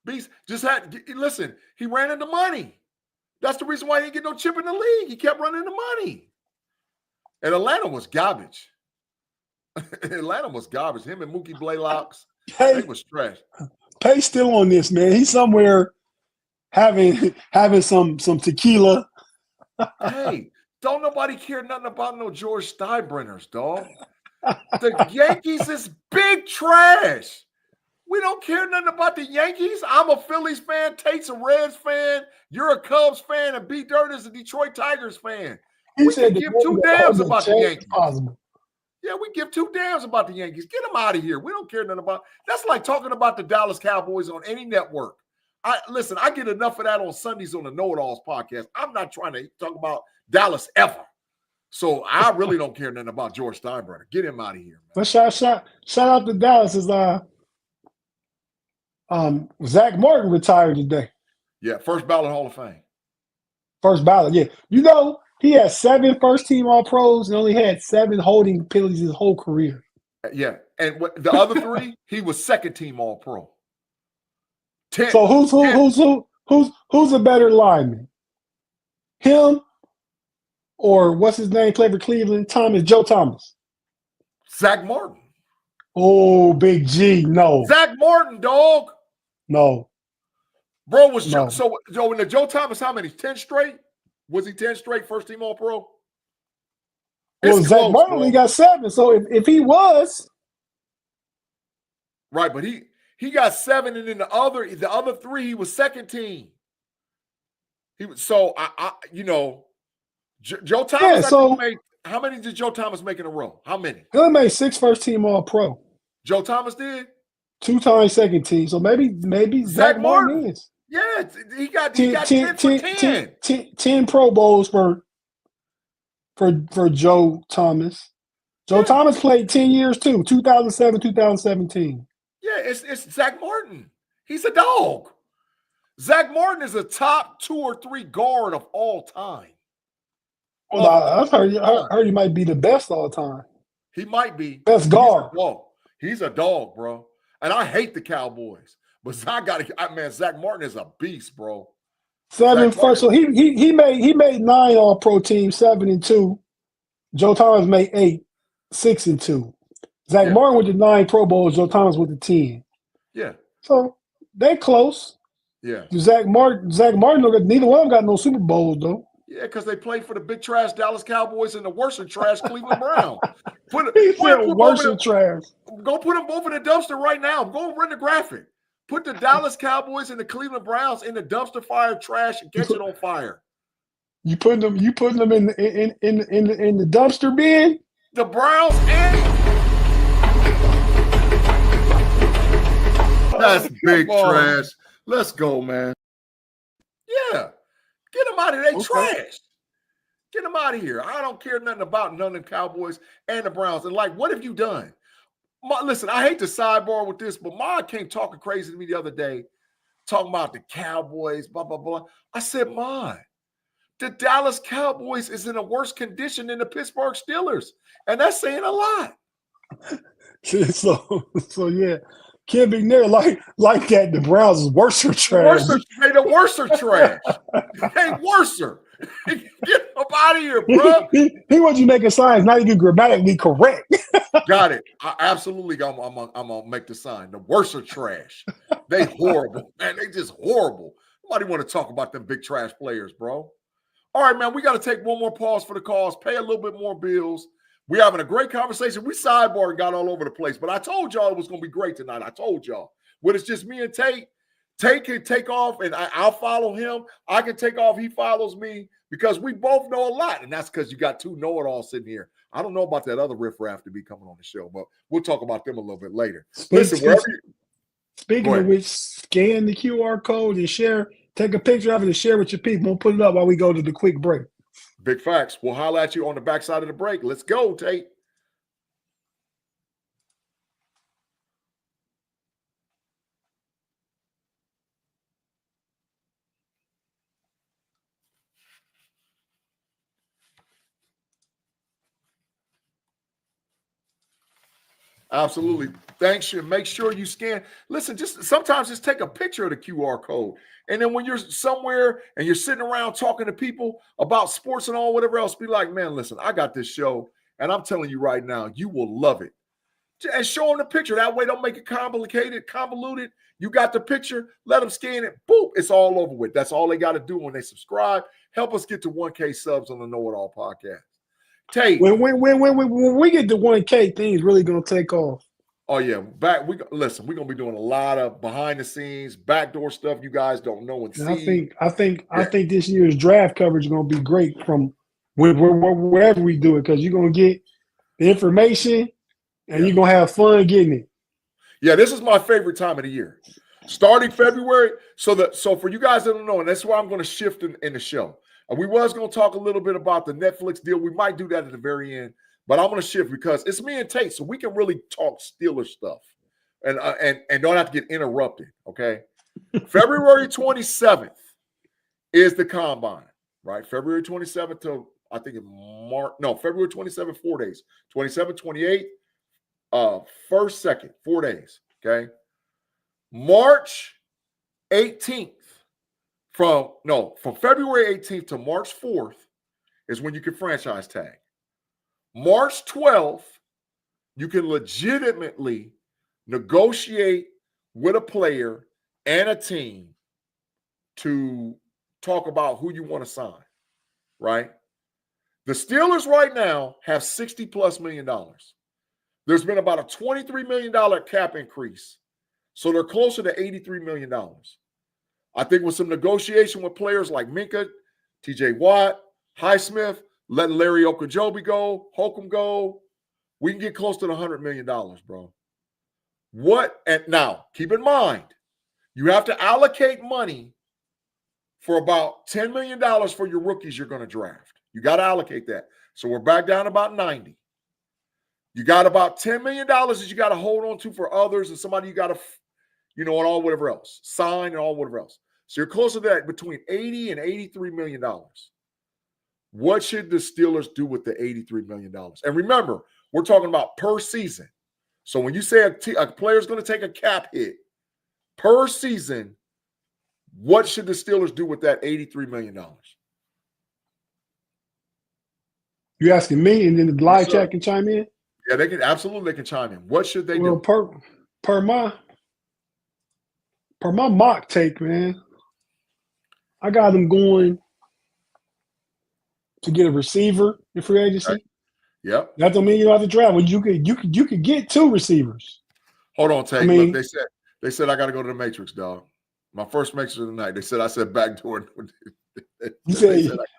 B: Beast. Listen, he ran into money. That's the reason why he didn't get no chip in the league. He kept running into money. And Atlanta was garbage. Him and Mookie Blaylocks, they was trash.
C: Pay's still on this, man. He's somewhere having some tequila.
B: Hey, don't nobody care nothing about no George Steinbrenners, dog. The Yankees is big trash. We don't care nothing about the Yankees. I'm a Phillies fan. Tate's a Reds fan. You're a Cubs fan. And B. Dirt is a Detroit Tigers fan. We can give two damns about the Yankees.
C: Possible.
B: Yeah, we give two damns about the Yankees. Get them out of here. We don't care nothing about. That's like talking about the Dallas Cowboys on any network. I get enough of that on Sundays on the KnoItAllz podcast. I'm not trying to talk about Dallas ever. So I really don't care nothing about George Steinbrenner. Get him out of here, man.
C: But shout out to Dallas is Zach Martin retired today.
B: Yeah, first ballot Hall of Fame.
C: First ballot, yeah. He had 7 first-team All-Pros and only had 7 holding penalties his whole career.
B: Yeah, and the other 3, he was second-team All-Pro.
C: So who's a better lineman? Him or what's his name? Played for Cleveland. Joe Thomas.
B: Zach Martin.
C: Oh, Big G, no.
B: Zach Martin, dog.
C: No.
B: Bro was no. So in the Joe Thomas, how many? 10 straight? Was he 10 straight first-team All-Pro?
C: Well, Zach Martin only got 7. So if he was
B: right, but he got 7, and then the other 3 he was second team. He was Joe Thomas.
C: Yeah,
B: how many did Joe Thomas make in a row? How many?
C: He only made 6 first-team All-Pro.
B: Joe Thomas did
C: 2 times second team. So maybe Zach Martin is.
B: Yeah, he got 10 for 10.
C: 10 Pro Bowls for Joe Thomas. Joe Thomas played 10 years too, 2007, 2017.
B: Yeah, it's Zach Martin. He's a dog. Zach Martin is a top 2 or 3 guard of all time.
C: Well, I heard he might be the best all time.
B: He might be.
C: Best guard.
B: He's a dog, bro. And I hate the Cowboys. But Zach Martin is a beast, bro.
C: 7 first. So he made 9 All-Pro teams, 7 and 2. Joe Thomas made 8, 6 and 2. Zach Martin with the 9 Pro Bowls, Joe Thomas with the 10.
B: Yeah.
C: So they close.
B: Yeah.
C: Zach Martin, neither one of them got no Super Bowls though.
B: Yeah, because they played for the big trash Dallas Cowboys and the worse than trash Cleveland Browns.
C: Worse than trash.
B: Go put them both in the dumpster right now. Go run the graphic. Put the Dallas Cowboys and the Cleveland Browns in the dumpster fire trash and catch it on fire.
C: You putting them in the dumpster bin?
B: The Browns and that's big trash. Let's go, man. Yeah. Get them out of there. They trash. Get them out of here. I don't care nothing about none of the Cowboys and the Browns. And what have you done? Listen, I hate to sidebar with this, but Ma came talking crazy to me the other day, talking about the Cowboys, blah, blah, blah. I said, mine. The Dallas Cowboys is in a worse condition than the Pittsburgh Steelers. And that's saying a lot.
C: So yeah. Ken McNair like that. The Browns is worser trash.
B: They the worser trash. They worser. Get up out of here, bro.
C: He wants you making signs not even grammatically correct.
B: Got it. I absolutely. I'm gonna make the sign. The worser trash. They horrible, man. They just horrible. Nobody want to talk about them big trash players, bro. All right, man. We got to take one more pause for the calls. Pay a little bit more bills. We're having a great conversation. We sidebar and got all over the place, but I told y'all it was going to be great tonight. I told y'all. When it's just me and Tate, Tate can take off and I'll follow him. I can take off. He follows me because we both know a lot. And that's because you got two know-it-alls sitting here. I don't know about that other riffraff to be coming on the show, but we'll talk about them a little bit later.
C: Speaking of which, scan the QR code and share. Take a picture of it and share with your people. We'll put it up while we go to the quick break.
B: Big facts. We'll holler at you on the backside of the break. Let's go, Tate. Absolutely. Thanks. Make sure you scan. Listen, sometimes just take a picture of the QR code. And then when you're somewhere and you're sitting around talking to people about sports and all whatever else, be like, man, listen, I got this show. And I'm telling you right now, you will love it. And show them the picture. That way, don't make it convoluted. You got the picture. Let them scan it. Boop. It's all over with. That's all they got to do when they subscribe. Help us get to 1K subs on the Know It All podcast. Tate.
C: When we get to 1K, things really gonna take off.
B: Oh yeah, we're gonna be doing a lot of behind the scenes, backdoor stuff you guys don't know and see.
C: I think this year's draft coverage is gonna be great from wherever we do it because you're gonna get the information and you're gonna have fun getting it.
B: Yeah, this is my favorite time of the year, starting February. So for you guys that don't know, and that's why I'm gonna shift in the show. We was going to talk a little bit about the Netflix deal. We might do that at the very end, but I'm going to shift because it's me and Tate, so we can really talk Steelers stuff and don't have to get interrupted, okay? February 27th is the Combine, right? February 27th to, I think, February 27th, 4 days. 27th, 28th, 1st, 2nd, 4 days, okay? March 18th. From February 18th to March 4th is when you can franchise tag. March 12th, you can legitimately negotiate with a player and a team to talk about who you want to sign, right? The Steelers right now have $60+ million. There's been about a $23 million cap increase, so they're closer to $83 million. I think with some negotiation with players like Minka, TJ Watt, Highsmith, letting Larry Ogunjobi go, Holcomb go, we can get close to the $100 million, bro. And now, keep in mind, you have to allocate money for about $10 million for your rookies you're going to draft. You got to allocate that. So we're back down about 90. You got about $10 million that you got to hold on to for others and somebody you got to, and all whatever else, sign and all whatever else. So you're close to that between $80 and $83 million. What should the Steelers do with the $83 million? And remember, we're talking about per season. So when you say a player's going to take a cap hit per season, what should the Steelers do with that $83 million?
C: You asking me, and then the live chat can chime in?
B: Yeah, they can chime in. What should they do?
C: Per my mock take, man, I got them going to get a receiver in free agency.
B: Right. Yep.
C: That don't mean you don't have to draft. Well, you could get two receivers.
B: Hold on, Tate. Look, they said I got to go to the Matrix, dog. My first Matrix of the night. They said I said backdoor.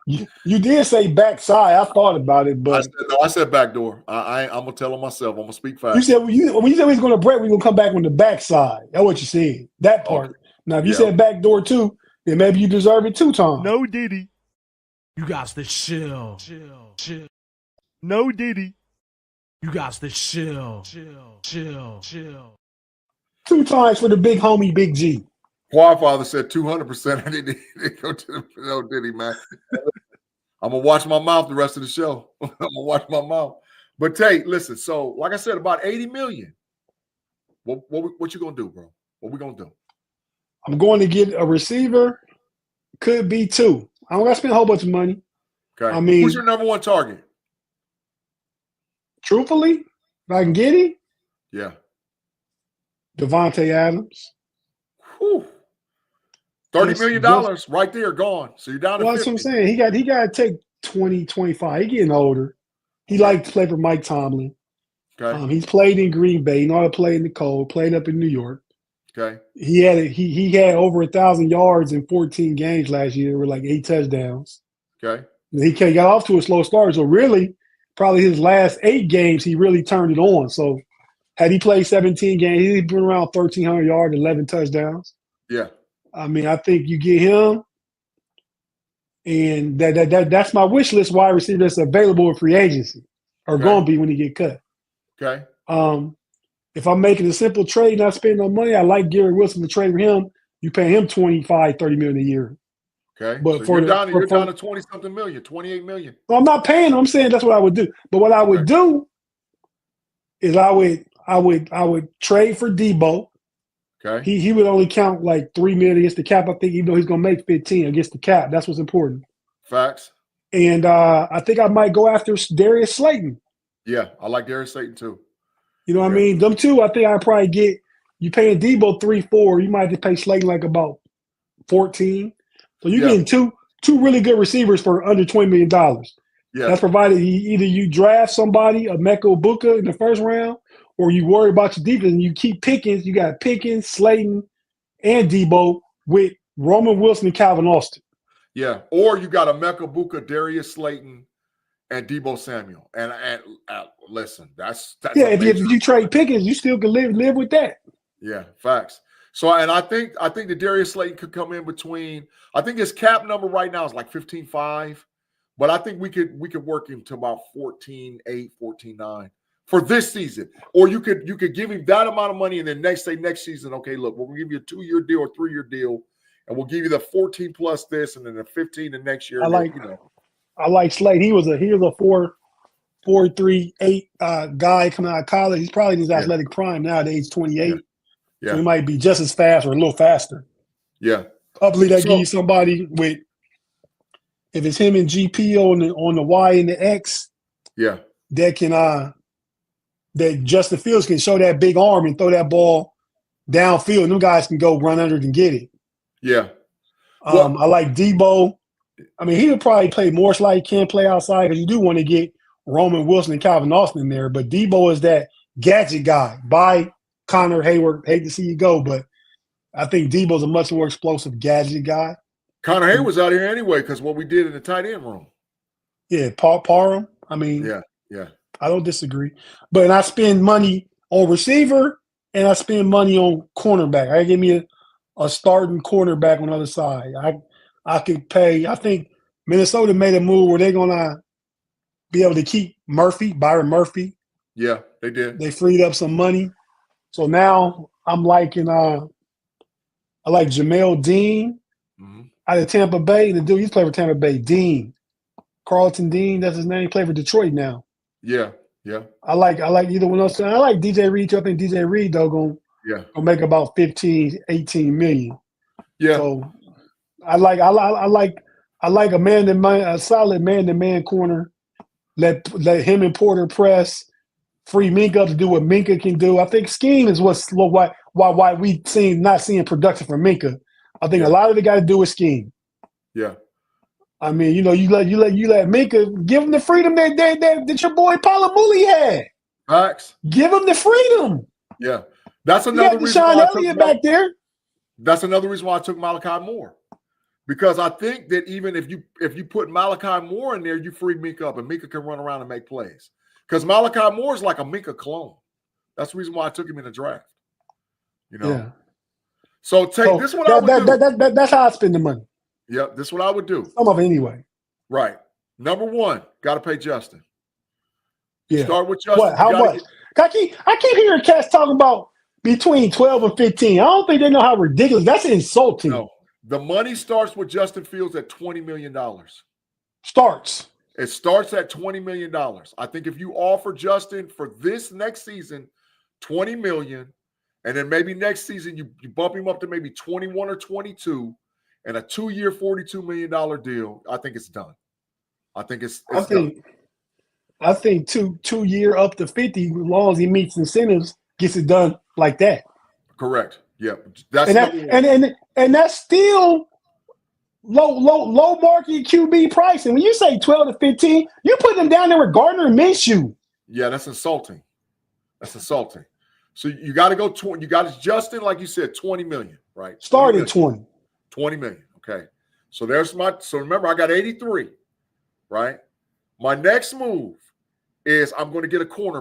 C: You did say backside. I thought about it, but
B: I said backdoor. I'm gonna tell them myself. I'm gonna speak fast.
C: You said when you said we was gonna break, we gonna come back on the backside. That's what you said. That part. Okay. Now, if you said backdoor too, then maybe you deserve it too, Tom.
A: No Diddy. You got to chill. No Diddy. You got to chill.
C: 2 times for the big homie, Big-G.
B: Quadfather said 200%. I didn't go to the no, did he, man? I'm gonna watch my mouth the rest of the show. I'm gonna watch my mouth. But Tate, listen. So, like I said, about 80 million. What you gonna do, bro? What we gonna do?
C: I'm going to get a receiver. Could be 2. I don't got to spend a whole bunch of money.
B: Okay.
C: I mean,
B: who's your number 1 target?
C: Truthfully, if I can get him,
B: Yeah.
C: Devontae Adams.
B: Whew. $30 million right there gone. So you're down to 50.
C: That's what I'm saying. He got to take 20, 25. He's getting older. He liked to play for Mike Tomlin.
B: Okay.
C: He's played in Green Bay. He know how to play in the cold. Played up in New York.
B: Okay.
C: He had over 1,000 yards in 14 games last year with like 8 touchdowns.
B: Okay.
C: He got off to a slow start. So really, probably his last 8 games, he really turned it on. So had he played 17 games, he'd been around 1,300 yards, 11 touchdowns.
B: Yeah.
C: I mean, I think you get him, and that's my wish list wide receiver that's available in free agency, or going to be when he get cut.
B: Okay.
C: If I'm making a simple trade, not spending no money, I like Garrett Wilson to trade for him. You pay him $25, $30 million a year.
B: Okay.
C: But
B: so you're down to 20-something million, 28 million.
C: Well, I'm not paying him. I'm saying that's what I would do. But what I would do is I would trade for Debo.
B: Okay.
C: He would only count like $3 million against the cap, I think, even though he's gonna make 15 against the cap. That's what's important.
B: Facts.
C: And I think I might go after Darius Slayton.
B: Yeah, I like Darius Slayton too.
C: You know what I mean? Them two, I think I'd probably get you paying Debo 3-4. You might have to pay Slayton like about 14. So you're getting two really good receivers for under $20 million.
B: Yeah.
C: That's provided either you draft somebody, a Mecca Ibuka in the first round, or you worry about your defense and you keep Pickens. You got Pickens, Slayton, and Debo with Roman Wilson and Calvin Austin.
B: Yeah. Or you got a Mecca Ibuka, Darius Slayton, and Debo Samuel. And listen, that's
C: if you trade Pickens, you still can live with that.
B: Yeah, facts. So, and I think the Darius Slayton could come in between. I think his cap number right now is like 15.5, but I think we could work him to about 14.8, 14.9 for this season. Or you could give him that amount of money, and then next season, okay, look, we'll give you a 2-year deal or 3-year deal, and we'll give you the 14 plus this, and then the 15 the next year.
C: I like Slade. He was a 4.38 guy coming out of college. He's probably in his athletic prime now at age 28.
B: Yeah.
C: So he might be just as fast or a little faster.
B: Yeah.
C: Hopefully that gives you somebody with, if it's him and GP on the Y and the X, that can that Justin Fields can show that big arm and throw that ball downfield, and them guys can go run under it and get it.
B: Yeah.
C: I like Debo. I mean, he would probably play more slide. He can't play outside because you do want to get Roman Wilson and Calvin Austin in there. But Debo is that gadget guy. By Connor Hayward, hate to see you go, but I think Debo's a much more explosive gadget guy.
B: Connor Hayward's out here anyway because what we did in the tight end room.
C: Yeah, Parham. I mean,
B: yeah.
C: I don't disagree. But I spend money on receiver and I spend money on cornerback. I give me a starting cornerback on the other side. I could pay. I think Minnesota made a move where they're gonna be able to keep Byron Murphy.
B: Yeah, they did.
C: They freed up some money. So now I'm liking I like Jamel Dean out of Tampa Bay. The dude, he's playing for Tampa Bay. Dean. Carlton Dean, that's his name. He played for Detroit now.
B: Yeah.
C: I like either one of those. I like DJ Reed too. I think DJ Reed though gonna make about 15, 18 million.
B: Yeah.
C: So I like a man-to-man, a solid man-to-man corner. Let him and Porter press. Free Minka to do what Minka can do. I think scheme is why we not seeing production from Minka. I think a lot of it got to do with scheme.
B: Yeah.
C: I mean, you let Minka give him the freedom that your boy Palamuli had.
B: Facts.
C: Give him the freedom.
B: Yeah. That's another reason
C: why Elliott back there.
B: That's another reason why I took Malachi Moore. Because I think that even if you put Malachi Moore in there, you free Minka up and Minka can run around and make plays. Because Malachi Moore is like a Minka clone. That's the reason why I took him in the draft.
C: Yeah.
B: So this is what I would do.
C: That's how I spend the money.
B: Yep, this is what I would do.
C: Some of it anyway.
B: Right. Number one, got to pay Justin.
C: Yeah.
B: Start with Justin.
C: What? How much? I keep hearing cats talking about between 12 and 15. I don't think they know how ridiculous. That's insulting.
B: No, the money starts with Justin Fields at $20 million.
C: Starts.
B: It starts at $20 million. I think if you offer Justin for this next season $20 million, and then maybe next season you bump him up to maybe 21 or 22, and a 2-year, $42 million deal, I think it's done. I think it's done.
C: I think two year up to 50, as long as he meets incentives, gets it done like that.
B: Correct. Yeah. That's
C: and that's still low market QB pricing. When you say 12 to 15, you put them down there with Gardner and Minshew.
B: Yeah, that's insulting. That's insulting. So you got to go 20. You got Justin, like you said, 20 million, right?
C: Start at 20.
B: 20 million. Okay. So remember, I got 83, right? My next move is I'm going to get a corner.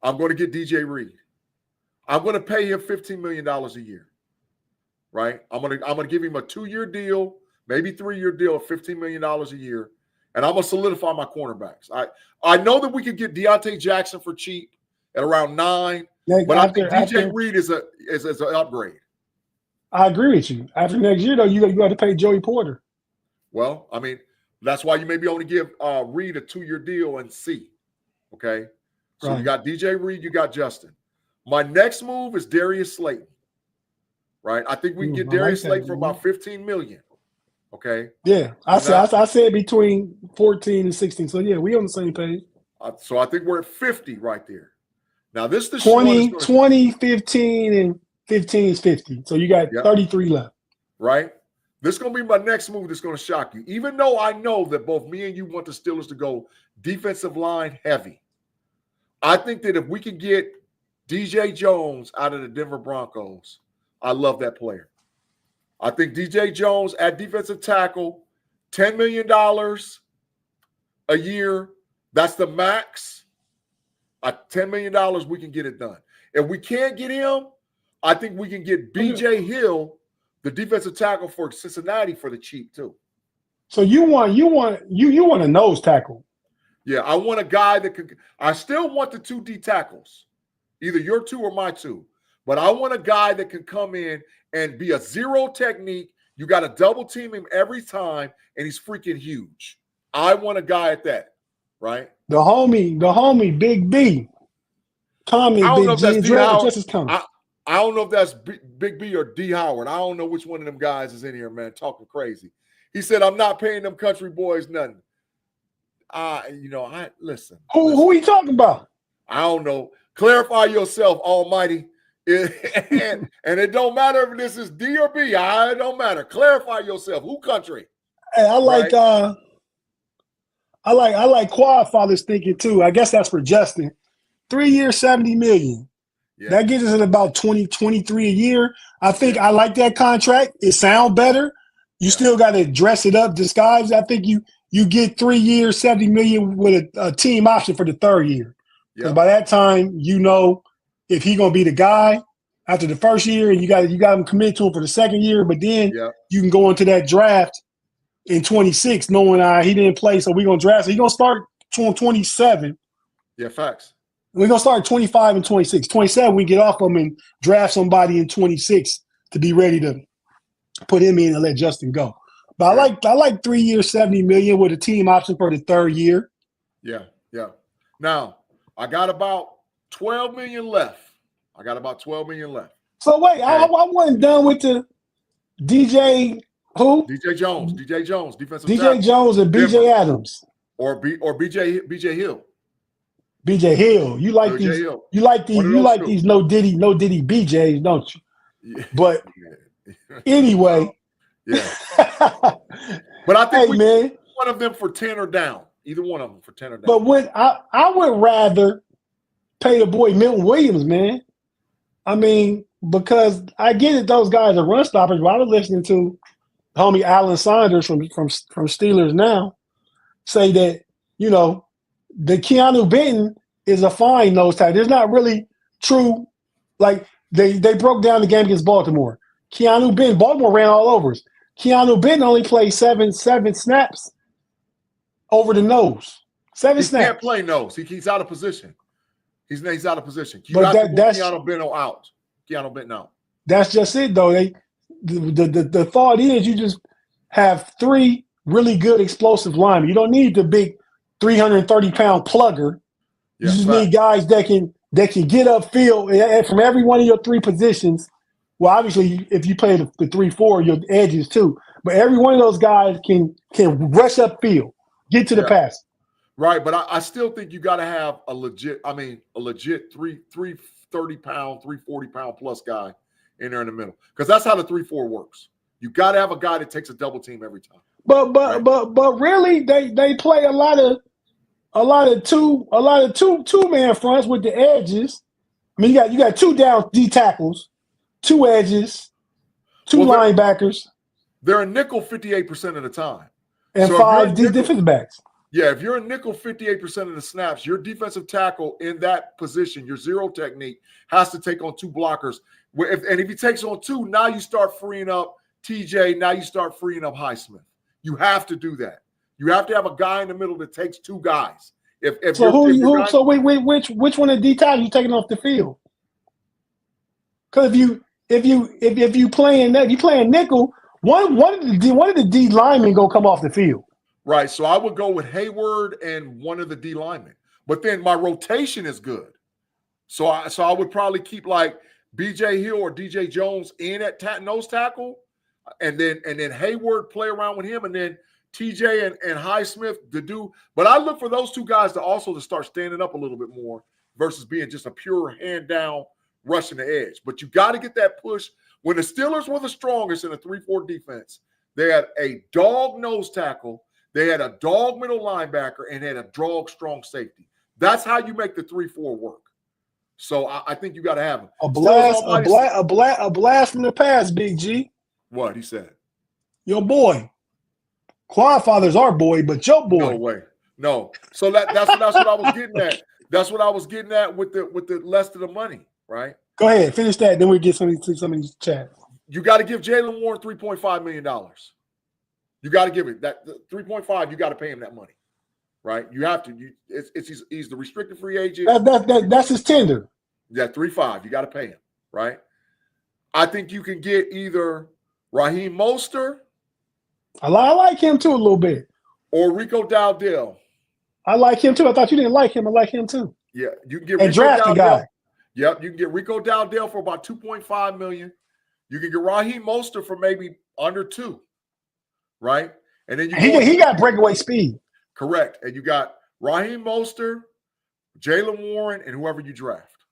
B: I'm going to get DJ Reed. I'm going to pay him $15 million a year, right? I'm going to give him a 2-year deal, maybe 3-year deal of $15 million a year, and I'm going to solidify my cornerbacks. I know that we could get Deontay Jackson for cheap at around 9, but I think DJ Reed is an upgrade.
C: I agree with you. After next year, though, you got to pay Joey Porter.
B: Well, I mean, that's why you maybe only give Reed a 2-year deal and see. Okay. So You got DJ Reed, you got Justin. My next move is Darius Slayton. Right? I think we can get Darius Slayton for about $15 million. Okay.
C: Yeah. I said between 14 and 16. So yeah, we on the same page.
B: So I think we're at 50 right there. Now this is the
C: 20, 15, and 15 is 50. So you got 33 left.
B: Right? This is going to be my next move that's going to shock you. Even though I know that both me and you want the Steelers to go defensive line heavy, I think that if we can get DJ Jones out of the Denver Broncos, I love that player. I think DJ Jones at defensive tackle, $10 million a year, that's the max. At $10 million, we can get it done. If we can't get him, I think we can get BJ Hill, the defensive tackle for Cincinnati, for the cheap too.
C: So you want a nose tackle?
B: Yeah, I want a guy that could. I still want the 2 D tackles, either your 2 or my 2. But I want a guy that can come in and be a zero technique. You got to double team him every time, and he's freaking huge. I want a guy at that, right?
C: The homie, Big B. Tommy, Big-G, just is coming.
B: I don't know if that's Big B or D Howard. I don't know which one of them guys is in here, man, talking crazy. He said, I'm not paying them country boys nothing. Listen.
C: Who are you talking about?
B: I don't know. Clarify yourself, Almighty. And it don't matter if this is D or B. It don't matter. Clarify yourself. Who country?
C: Hey, I like Quad Father's thinking too. I guess that's for Justin. 3 years, $70 million. Yeah. That gets us at about 23 a year. I think I like that contract. It sounds better. You still got to dress it up, disguise. I think you get 3 years, $70 million with a team option for the 3rd year. Because by that time, if he's gonna be the guy after the 1st year, and you got him committed to him for the 2nd year. But then you can go into that draft in 26, knowing he didn't play, so we're gonna draft. So he's gonna start 27.
B: Yeah, facts.
C: We're gonna start 25 and 26. 27, we get off him and draft somebody in 26 to be ready to put him in and let Justin go. But I like 3 years, $70 million with a team option for the 3rd year.
B: Yeah. Now I got about $12 million left.
C: So wait, I wasn't done with the DJ. Who?
B: DJ Jones, defensive
C: DJ
B: tackle.
C: Jones and BJ Adams,
B: or BJ Hill.
C: BJ Hill. You like these? Hill. You like these no Diddy BJs, don't you? Yeah. But anyway.
B: Yeah. But I think one of them for 10 or down. Either one of them for 10 or down.
C: But when I would rather pay the boy Milton Williams, man. I mean, because I get it, those guys are run stoppers, but I was listening to homie Alan Saunders from Steelers Now say that, the Keanu Benton is a fine nose tackle. There's not really true, like they broke down the game against Baltimore. Keanu Benton, Baltimore ran all over us. Keanu Benton only played seven snaps over the nose. 7 snaps.
B: He can't play nose. He's out of position. He's out of position. You
C: But
B: got to move
C: that's
B: Keanu Benton out. Keanu Benton out.
C: That's just it, though. The thought is you just have 3 really good explosive linemen. You don't need the big 330-pound plugger. You just need guys that can get upfield from every one of your 3 positions. Well, obviously, if you play the 3-4, your edges too. But every one of those guys can rush upfield, get to the pass.
B: Right, but I still think you got to have a legit 330-pound, 340-pound plus guy in there in the middle, because that's how the 3-4 works. You got to have a guy that takes a double team every time. But
C: really, they play a lot of two-man fronts with the edges. I mean, you got 2 down D tackles, 2 edges, 2 linebackers.
B: They're a nickel 58% of the time,
C: and so 5 defensive backs.
B: Yeah, if you're a nickel 58% of the snaps, your defensive tackle in that position, your zero technique, has to take on 2 blockers. If he takes on 2, now you start freeing up TJ. Now you start freeing up Highsmith. You have to do that. You have to have a guy in the middle that takes 2 guys. Which one of the D tackles you taking off the field?
C: Because if you playing nickel, one of the D linemen gonna come off the field.
B: Right. So I would go with Hayward and one of the D linemen. But then my rotation is good. So I would probably keep like BJ Hill or DJ Jones in at nose tackle, and then Hayward play around with him, and then TJ and Highsmith to do. But I look for those 2 guys to start standing up a little bit more versus being just a pure hand down rushing the edge. But you got to get that push. When the Steelers were the strongest in a 3-4 defense, they had a dog nose tackle, they had a dog middle linebacker, and had a dog strong safety. That's how you make the 3-4 work. So I think you got to have him.
C: A blast from the past, Big G.
B: What he said?
C: Your boy. Quadfather's our boy, but your boy.
B: No way. No. So that's what I was getting at. That's what I was getting at with the less of the money, right?
C: Go ahead, finish that. Then we get some of these chats.
B: You got to give Jalen Warren $3.5 million. You got to give it that 3.5. You got to pay him that money, right? You have to. He's the restricted free agent.
C: That's his tender.
B: Yeah, 3.5. You got to pay him, right? I think you can get either Raheem Mostert.
C: I like him too a little bit.
B: Or Rico Dowdell.
C: I like him too. I thought you didn't like him. I like him too.
B: Yeah, you can get
C: Rico draft the guy.
B: Yep, you can get Rico Dowdell for about $2.5 million. You can get Raheem Mostert for maybe under 2, right? And then
C: he got breakaway speed.
B: Correct. And you got Raheem Mostert, Jalen Warren, and whoever you draft.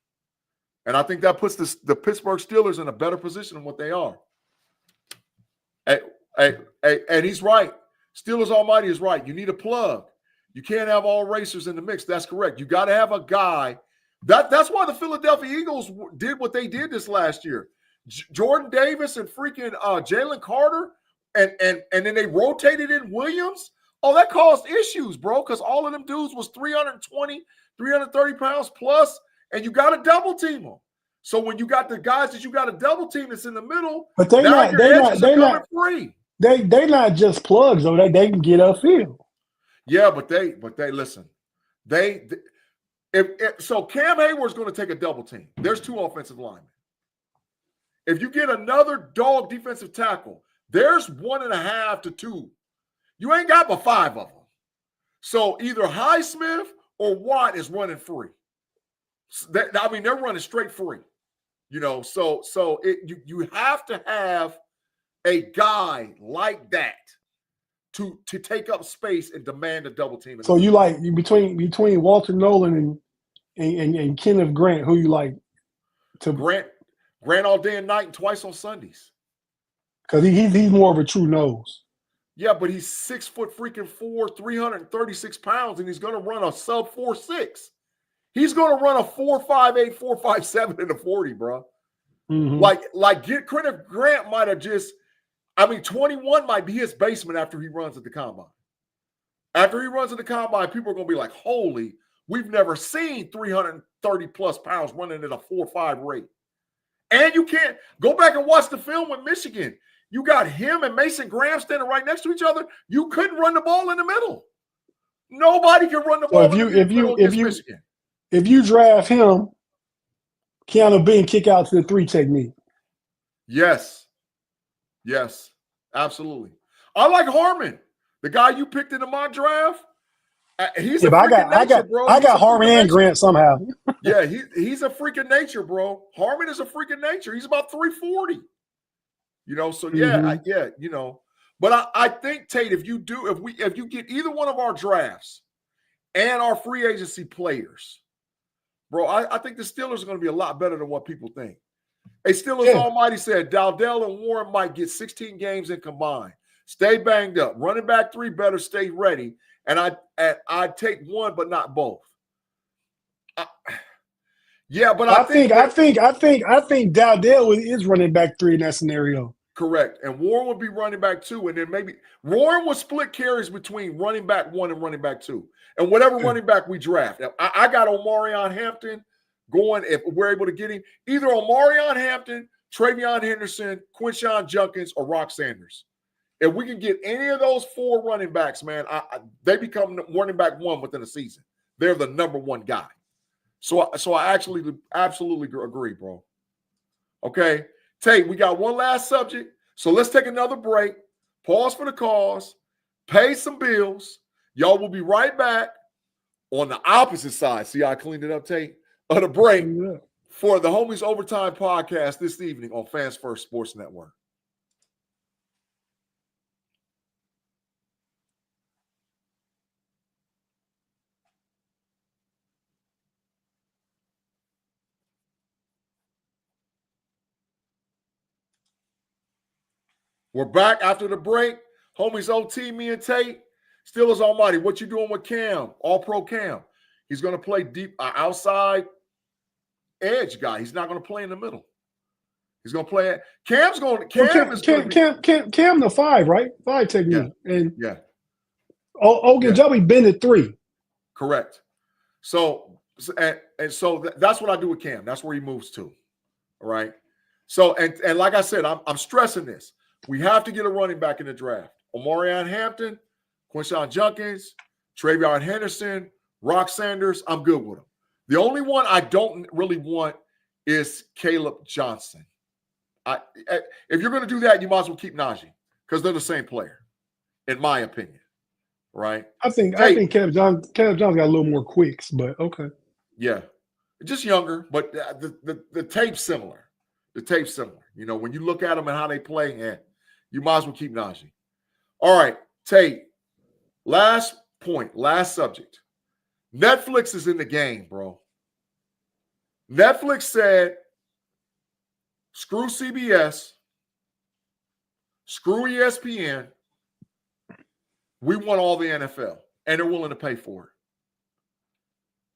B: And I think that puts the Pittsburgh Steelers in a better position than what they are. And he's right. Steelers Almighty is right. You need a plug. You can't have all racers in the mix. That's correct. You got to have a guy. That's why the Philadelphia Eagles did what they did this last year. Jordan Davis and freaking Jalen Carter, and then they rotated in Williams. Oh, that caused issues, bro, because all of them dudes was 320, 330 pounds plus, and you got to double team them. So when you got the guys that you got to double team that's in the middle,
C: but they're not
B: free.
C: They're not just plugs, though. They can get upfield.
B: Yeah, but they listen. So Cam Hayward's going to take a double team. There's 2 offensive linemen. If you get another dog defensive tackle, there's 1.5 to 2. You ain't got but 5 of them. So either Highsmith or Watt is running free. They're running straight free. So you have to have a guy like that to take up space and demand a double team.
C: So you like between Walter Nolan and Kenneth Grant, who you like to
B: Grant all day and night and twice on Sundays.
C: Because he's more of a true nose.
B: Yeah, but he's 6'4", 336 pounds, and he's going to run a sub 4.6. He's going to run a 4.58, 4.57 in the 40, bro.
C: Mm-hmm.
B: Like Kenneth Grant might have 21 might be his basement after he runs at the combine. After he runs at the combine, people are going to be like, holy, we've never seen 330 plus pounds running at a 4.5 rate. And you can't go back and watch the film with Michigan. You got him and Mason Graham standing right next to each other. You couldn't run the ball in the middle. Nobody can run the ball in the middle against Michigan.
C: if you draft him, Keanu Benton kick out to the 3 technique.
B: Yes. Yes. Absolutely. I like Harmon, the guy you picked in the mock draft. He's a freaking nature, bro.
C: I got Harmon and Grant somehow.
B: Yeah, he's a freaking nature, bro. Harmon is a freaking nature. He's about 340. So yeah, But I think, Tate, if you get either one of our drafts and our free agency players, bro, I think the Steelers are going to be a lot better than what people think. A Steelers Almighty said Dowdell and Warren might get 16 games in combined. Stay banged up. Running back 3 better stay ready. And I'd take one, but not both. But I think
C: Dowdell is running back 3 in that scenario.
B: Correct. And Warren would be running back 2, and then maybe Warren would split carries between running back 1 and running back 2. And whatever running back we draft. I got Omarion Hampton going, if we're able to get him, either Omarion Hampton, Travion Henderson, Quinshon Junkins, or Rock Sanders. If we can get any of those 4 running backs, man, they become running back 1 within a season. They're the number 1 guy. So I actually absolutely agree, bro. Okay. Tate, we got one last subject. So let's take another break. Pause for the cause. Pay some bills. Y'all will be right back on the opposite side. See how I cleaned it up, Tate? Of the break for the Homies Overtime podcast this evening on Fans First Sports Network. We're back after the break. Homies OT, me and Tate. Steelers Almighty, what you doing with Cam? All-Pro Cam. He's going to play deep outside edge guy. He's not going to play in the middle. He's going to play it. Cam
C: the 5, right? 5 technique.
B: Yeah.
C: And Ogunjobi been at 3.
B: Correct. So that's what I do with Cam. That's where he moves to. All right. So and like I said, I'm stressing this. We have to get a running back in the draft. Omarion Hampton, Quinshon Junkins, Travion Henderson, Rock Sanders. I'm good with them. The only one I don't really want is Caleb Johnson. If you're going to do that, you might as well keep Najee because they're the same player, in my opinion. Right?
C: I think Caleb Johnson got a little more quicks, but okay.
B: Yeah, just younger, but the tape's similar. The tape's similar. When you look at them and how they play, you might as well keep Najee. All right, Tate. Last point, last subject. Netflix is in the game, bro. Netflix said, screw CBS, screw ESPN. We want all the NFL, and they're willing to pay for it.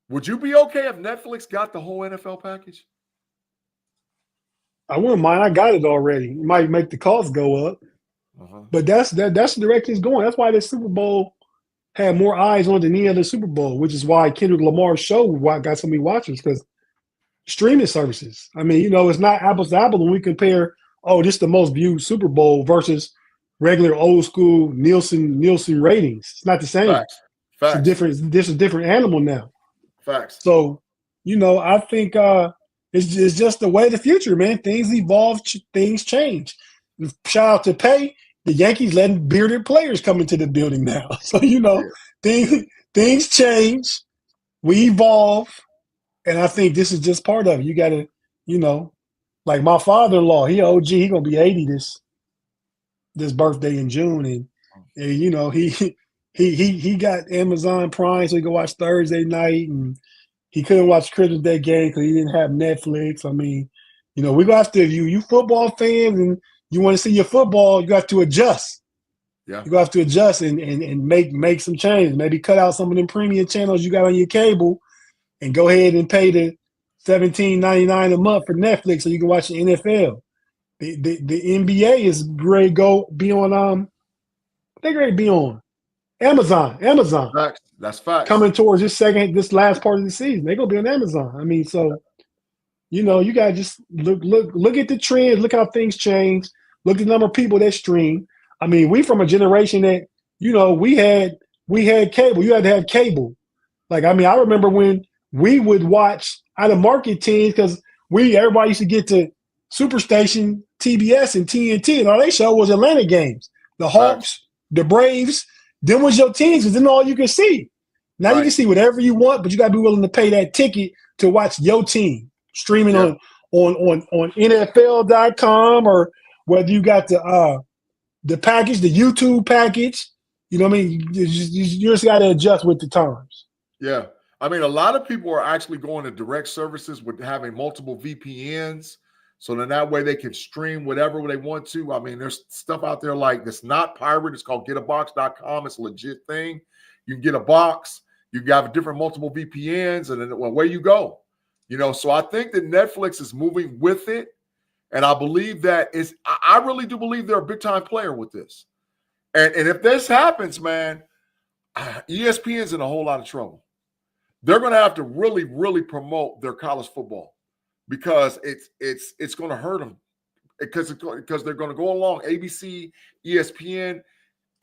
B: Would you be okay if Netflix got the whole NFL package?
C: I wouldn't mind. I got it already. It might make the cost go up, but that's the direction it's going. That's why the Super Bowl had more eyes on it than any other Super Bowl, which is why Kendrick Lamar's show got so many watchers, because streaming services. I mean, it's not apples to apples when we compare, this is the most viewed Super Bowl versus regular old school Nielsen ratings. It's not the same.
B: Facts.
C: It's a different animal now.
B: Facts.
C: So, I think it's just the way of the future, man. Things evolve, things change. Shout out to Pay. The Yankees letting bearded players come into the building now. So, things change. We evolve. And I think this is just part of it. You got to, like my father-in-law, he OG, he going to be 80 this birthday in June. And he got Amazon Prime so he could watch Thursday night. And he couldn't watch Christmas Day game because he didn't have Netflix. I mean, we're going to have to, if you football fans and you want to see your football, you have to adjust.
B: Yeah.
C: You have to adjust and make some changes. Maybe cut out some of them premium channels you got on your cable and go ahead and pay the $17.99 a month for Netflix so you can watch the NFL. The NBA is ready to go be on they're ready to be on Amazon.
B: Facts. That's facts.
C: Coming towards this last part of the season. They're gonna be on Amazon. I mean, so you gotta just look at the trends, look how things change, look at the number of people that stream. I mean, we from a generation that, we had cable. You had to have cable. Like, I mean, I remember when we would watch out of market teams because everybody used to get to Superstation, TBS, and TNT, and all they show was Atlanta games. The Hawks, the Braves, them was your teams, because then all you can see. Now you can see whatever you want, but you got to be willing to pay that ticket to watch your team streaming on NFL.com, or whether you got the package, the YouTube package. You know what I mean? You just got to adjust with the times.
B: Yeah. I mean, a lot of people are actually going to direct services with having multiple VPNs. So then that way they can stream whatever they want to. I mean, there's stuff out there like that's not pirate. It's called getabox.com. It's a legit thing. You can get a box. You got different multiple VPNs, and then away you go. You know, so I think that Netflix is moving with it. And I believe that I really do believe they're a big time player with this. And if this happens, man, ESPN's in a whole lot of trouble. They're going to have to really, really promote their college football, because it's going to hurt them, because they're going to go along ABC, ESPN,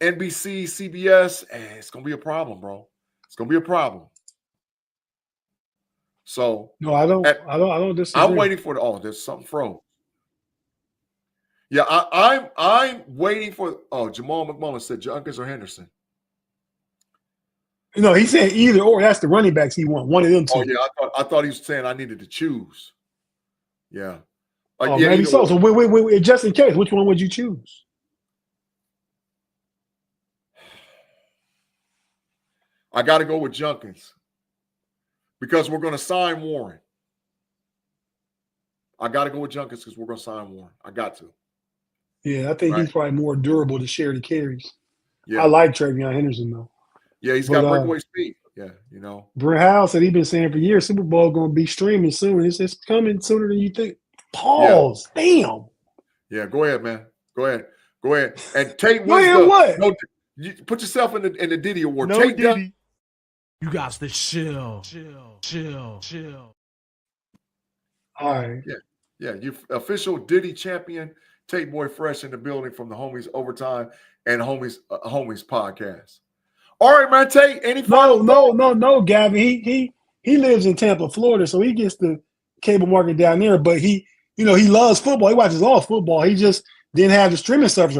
B: NBC, CBS, and it's going to be a problem, bro. It's going to be a problem. So
C: no, I don't disagree.
B: I'm waiting for there's something froze. Yeah, I'm waiting for. Oh, Jamal McMullen said Junkins or Henderson.
C: No, he said either or. That's the running backs he want. One of them two.
B: Oh yeah, I thought he was saying I needed to choose. Yeah.
C: Maybe so. So wait, just in case, which one would you choose?
B: I got to go with Junkins, because we're going to sign Warren. I got to go with Junkins because we're going to sign Warren. I got to.
C: Yeah, I think he's probably more durable to share the carries.
B: Yeah.
C: I like Travion Henderson, though.
B: Yeah, he's got breakaway speed. Yeah, you know.
C: Brent Howell said he's been saying for years, Super Bowl going to be streaming soon. It's coming sooner than you think. Pause. Yeah. Damn.
B: Yeah, go ahead, man. Go ahead. And Tate
C: wins what?
B: No, you put yourself in the Diddy Award.
A: No
B: Tate
A: Diddy. You got to chill.
C: All right.
B: Yeah. You official Diddy champion. Tate Boy Fresh in the building from the Homies Overtime and Homies podcast. All right, man. Tate, any final
C: No, Gavin. He lives in Tampa, Florida, so he gets the cable market down there. But he loves football. He watches all football. He just didn't have the streaming services.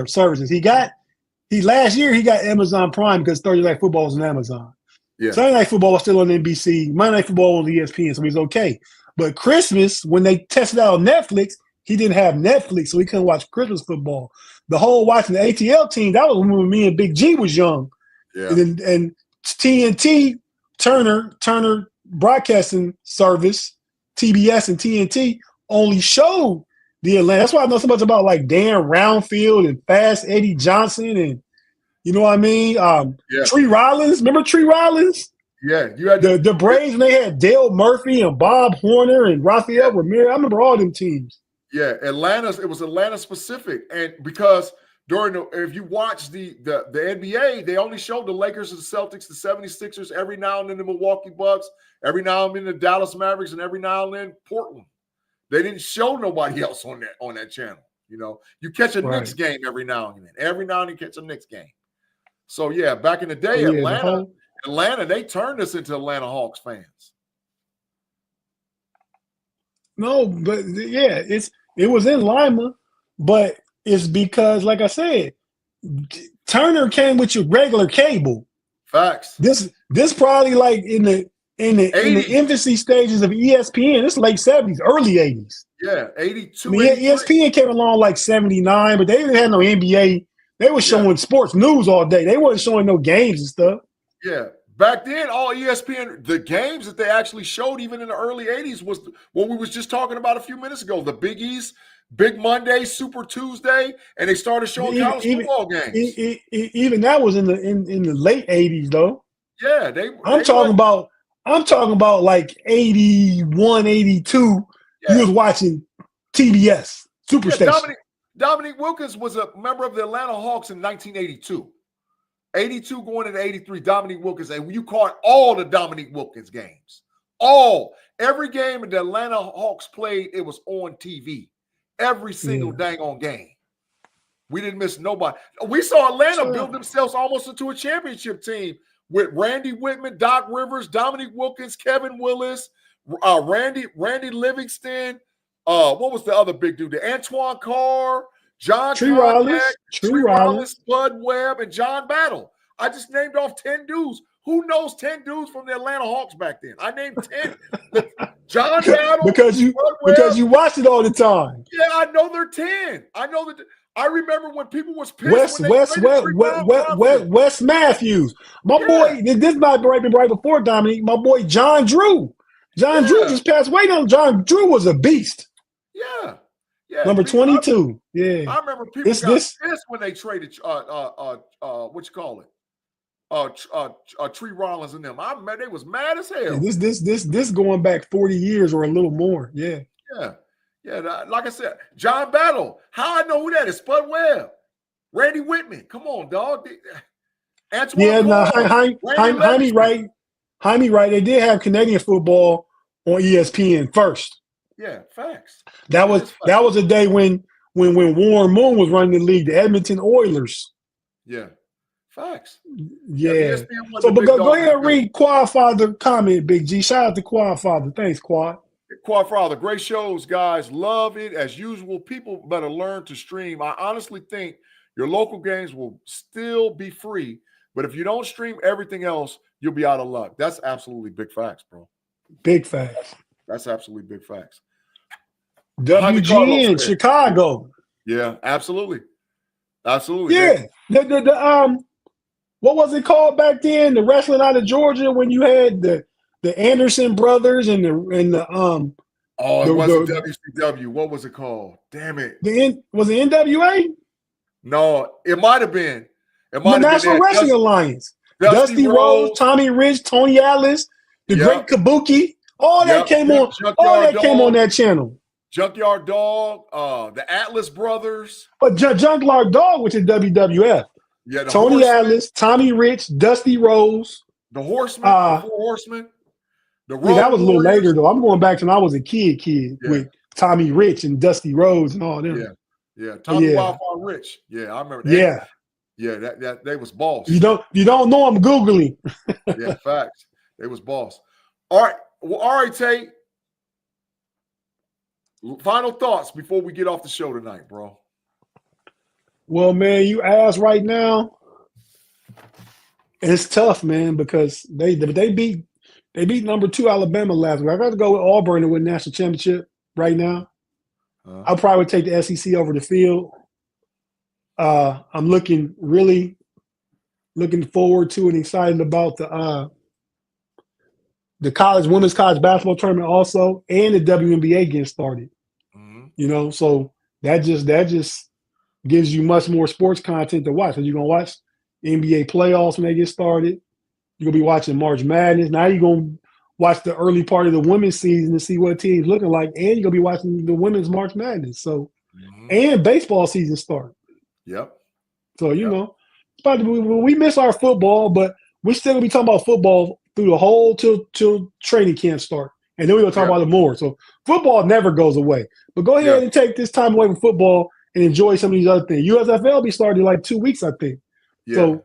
C: Last year he got Amazon Prime because Thursday Night Football was on Amazon.
B: Yeah.
C: Sunday Night Football was still on NBC. Monday Night Football was on ESPN, so he's okay. But Christmas, when they tested out on Netflix, he didn't have Netflix, so he couldn't watch Christmas football. The whole watching the ATL team, that was when me and Big-G was young.
B: Yeah.
C: And TNT, Turner Broadcasting Service, TBS and TNT only showed the Atlanta. That's why I know so much about like Dan Roundfield and Fast Eddie Johnson, and you know what I mean? Tree Rollins. Remember Tree Rollins?
B: Yeah, you had
C: the Braves, and they had Dale Murphy and Bob Horner and Rafael Ramirez. I remember all them teams.
B: Yeah, it was Atlanta specific, and because if you watch the NBA, they only showed the Lakers and the Celtics, the 76ers, every now and then the Milwaukee Bucks, every now and then the Dallas Mavericks, and every now and then Portland. They didn't show nobody else on that channel. You know, you catch a Knicks game every now and then. Every now and then catch a Knicks game. So yeah, back in the day, Atlanta, they turned us into Atlanta Hawks fans.
C: No, but yeah, it was in Lima, but it's because, like I said, Turner came with your regular cable.
B: Facts.
C: This probably like in the infancy stages of ESPN. It's late 70s, early 80s.
B: Yeah, 82.
C: I mean, ESPN came along like 79, but they didn't have no NBA. They were showing sports news all day. They wasn't showing no games and stuff.
B: Yeah. Back then, all ESPN, the games that they actually showed even in the early 80s was what we was just talking about a few minutes ago. The Big East, Big Monday, Super Tuesday, and they started showing college football games.
C: Even that was in the late 80s, though.
B: Yeah.
C: I'm talking about like 81, 82. Yeah. You was watching TBS, Superstation.
B: Dominique Wilkins was a member of the Atlanta Hawks in 1982. 82 going into 83, Dominique Wilkins. And you caught all the Dominique Wilkins games. Every game the Atlanta Hawks played, it was on TV. Every single dang on game. We didn't miss nobody. We saw Atlanta build themselves almost into a championship team with Randy Whitman, Doc Rivers, Dominique Wilkins, Kevin Willis, Randy Livingston. What was the other big dude? Antoine Carr, John
C: Tree
B: Contact,
C: Rollins,
B: Spud Webb, and John Battle. I just named off 10 dudes. Who knows 10 dudes from the Atlanta Hawks back then? I named 10. John Battle.
C: Because you watched it all the time.
B: Yeah, I know they're 10. I know that. I remember when people was pissed
C: Wes Matthews. My boy, this might be right before Dominique. My boy John Drew. John Drew just passed away. John Drew was a beast.
B: Yeah.
C: Number 22. Yeah.
B: I remember people got pissed when they traded what you call it? Tree Rollins and them. They was mad as hell.
C: This going back 40 years or a little more. Yeah.
B: Yeah, like I said, John Battle. How I know who that is? Spud Webb, Randy Whitman. Come on, dog.
C: Jaime right. They did have Canadian football on ESPN first.
B: Yeah, facts.
C: That was a day when Warren Moon was running the league, the Edmonton Oilers.
B: Yeah, facts.
C: Yeah. So, but go ahead and read Quad Father comment, Big G. Shout out to Quad Father. Thanks, Quad.
B: Quad Father, great shows, guys. Love it as usual. People better learn to stream. I honestly think your local games will still be free, but if you don't stream everything else, you'll be out of luck. That's absolutely big facts, bro.
C: Big facts.
B: That's absolutely big facts.
C: WG in Chicago.
B: Yeah, absolutely.
C: Yeah. What was it called back then? The wrestling out of Georgia when you had the Anderson brothers and the
B: it wasn't WCW. What was it called? Damn it.
C: Was it NWA?
B: No, it might have been.
C: The National Wrestling Alliance. Dusty Rhodes, Tommy Rich, Tony Atlas, the Great Kabuki. All that came on. All that came on that channel.
B: Junkyard Dog, the Atlas Brothers.
C: But Junkyard Dog, which is WWF.
B: Yeah,
C: Tony Atlas, Tommy Rich, Dusty Rhodes.
B: The Horsemen, the Four Horsemen.
C: That was a little later, though. I'm going back to when I was a kid with Tommy Rich and Dusty Rhodes and all them.
B: Yeah. Tommy Wildfire Rich. Yeah, I remember that. Yeah, that they was boss.
C: You don't know I'm Googling.
B: Yeah, facts. They was boss. All right, Tate. Final thoughts before we get off the show tonight, bro.
C: Well, man, you ask right now. It's tough, man, because they beat number 2 Alabama last week. I got to go with Auburn to win national championship right now. I'll probably take the SEC over the field. I'm really looking forward to and excited about the women's college basketball tournament also, and the WNBA getting started. Mm-hmm. So that just gives you much more sports content to watch. So you're gonna watch NBA playoffs when they get started. You're gonna be watching March Madness. Now you're gonna watch the early part of the women's season to see what teams looking like, and you're gonna be watching the women's March Madness. So, and baseball season start.
B: Yep.
C: So we miss our football, but we're still gonna be talking about football through the whole till training camp start, and then we're gonna talk about it more. So football never goes away. But go ahead and take this time away from football and enjoy some of these other things. USFL will be starting in like 2 weeks, I think. Yeah. So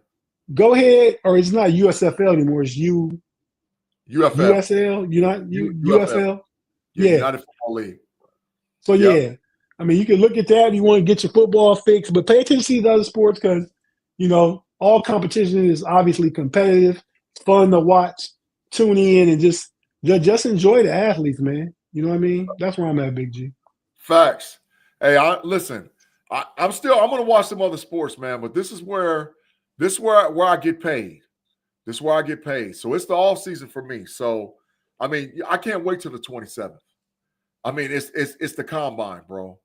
C: go ahead, or it's not USFL anymore. It's UFL. USL. UFL. Yeah.
B: United Football League.
C: So I mean, you can look at that if you want to get your football fix, but pay attention to these other sports because all competition is obviously competitive. It's fun to watch. Tune in and just enjoy the athletes, man. You know what I mean? That's where I'm at, Big G.
B: Facts. Hey, I'm going to watch some other sports, man, but this is where I get paid. This is where I get paid. So it's the off season for me. So, I mean, I can't wait till the 27th. I mean, it's the combine, bro.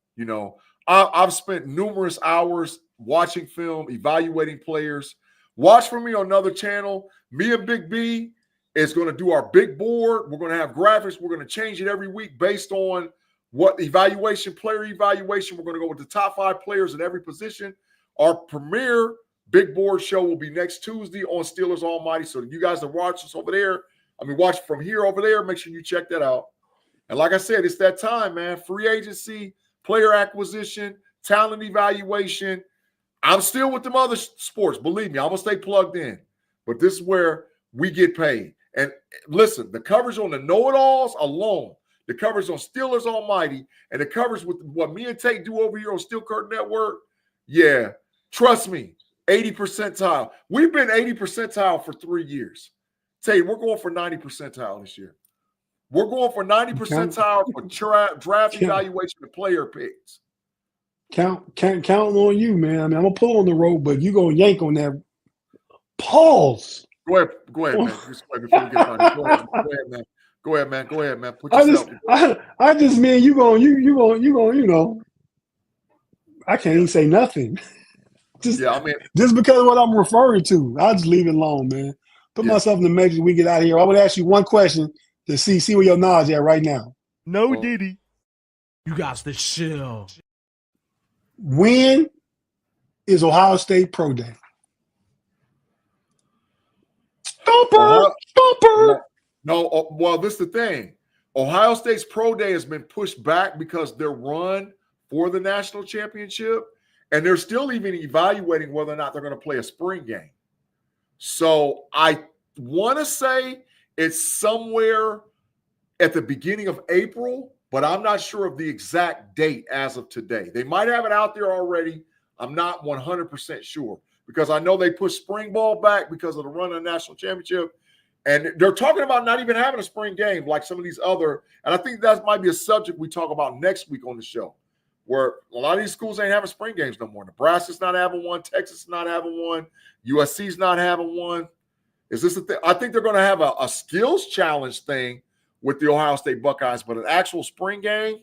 B: I've spent numerous hours watching film, evaluating players. Watch for me on another channel. Me and Big B is going to do our big board. We're going to have graphics. We're going to change it every week based on what player evaluation. We're going to go with the top 5 players in every position. Our premier big board show will be next Tuesday on Steelers Almighty. So you guys that watch us over there, watch from here over there, make sure you check that out. And like I said, it's that time, man. Free agency, player acquisition, talent evaluation. I'm still with them other sports. Believe me, I'm going to stay plugged in. but this is where we get paid. And listen, the coverage on the KnoItAllz alone, the coverage on Steelers Almighty, and the coverage with what me and Tate do over here on Steel Curtain Network, yeah, trust me, 80 percentile. We've been 80 percentile for 3 years. Tate, we're going for 90 percentile this year. We're going for 90 percentile for draft evaluation and player picks.
C: Counting on you, man. I mean, I'm gonna pull on the rope, but you gonna yank on that. Pause.
B: Go ahead, man. Just wait before we get started. Go ahead, man. Go ahead, man. Put yourself.
C: I just mean you gonna, you know. I can't even say nothing. Just because of what I'm referring to, I'll just leave it alone, man. Put myself in the mix and we get out of here. I want to ask you one question to see where your knowledge at right now.
A: No Diddy. You got the chill.
C: When is Ohio State Pro Day? Stomper.
B: No, well, this is the thing. Ohio State's Pro Day has been pushed back because they're run for the national championship, and they're still even evaluating whether or not they're going to play a spring game. So I want to say it's somewhere at the beginning of April, but I'm not sure of the exact date as of today. They might have it out there already. I'm not 100% sure because I know they pushed spring ball back because of the run of the national championship. And they're talking about not even having a spring game like some of these other, and I think that might be a subject we talk about next week on the show, where a lot of these schools ain't having spring games no more. Nebraska's not having one. Texas is not having one. USC's not having one. Is this a thing? I think they're going to have a skills challenge thing with the Ohio State Buckeyes, but an actual spring game,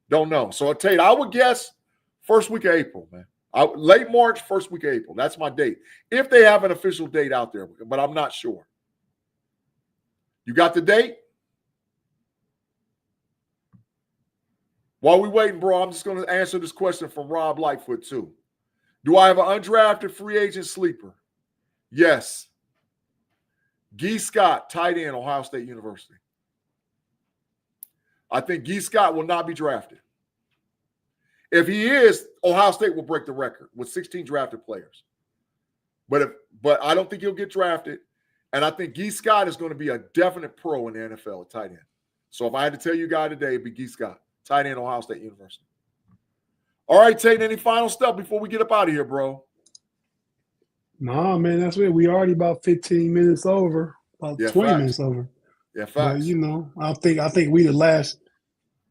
B: don't know. So, Tate, I would guess first week of April, man. Late March, first week of April. That's my date. If they have an official date out there, but I'm not sure. You got the date? While we waiting, bro, I'm just going to answer this question from Rob Lightfoot, too. Do I have an undrafted free agent sleeper? Yes. Guy Scott, tight end, Ohio State University. I think Guy Scott will not be drafted. If he is, Ohio State will break the record with 16 drafted players. But I don't think he'll get drafted. And I think Guy Scott is going to be a definite pro in the NFL at tight end. So if I had to tell you guys today, it'd be Guy Scott, tight end, Ohio State University. All right, Tate, any final stuff before we get up out of here, bro?
C: Nah, man, that's it. We already about 15 minutes over, about 20 minutes over.
B: Yeah, facts.
C: But, you know, I think we the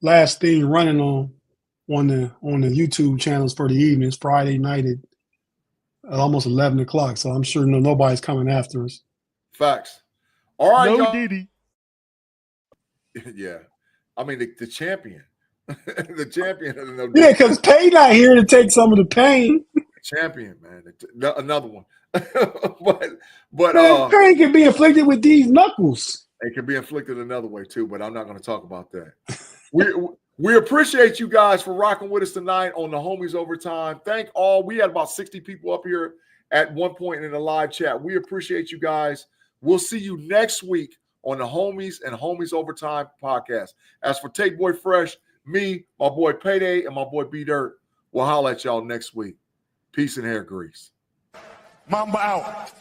C: last thing running on the YouTube channels for the evenings, Friday night at almost 11 o'clock. So I'm sure nobody's coming after us.
B: Facts. All right,
A: no
B: y'all.
A: Diddy.
B: Yeah. I mean, the champion. The champion.
C: Yeah, because Pay not here to take some of the pain.
B: Champion, man. Another one. but
C: man, pain can be inflicted with these knuckles.
B: It can be inflicted another way too, but I'm not going to talk about that. We appreciate you guys for rocking with us tonight on the Homies Overtime. Thank all. We had about 60 people up here at one point in the live chat. We appreciate you guys. We'll see you next week on the Homies and Homies Overtime podcast. As for Tate Boy Fresh, me, my boy Payday, and my boy B-Dirt, we'll holler at y'all next week. Peace and hair grease.
D: Mamba out.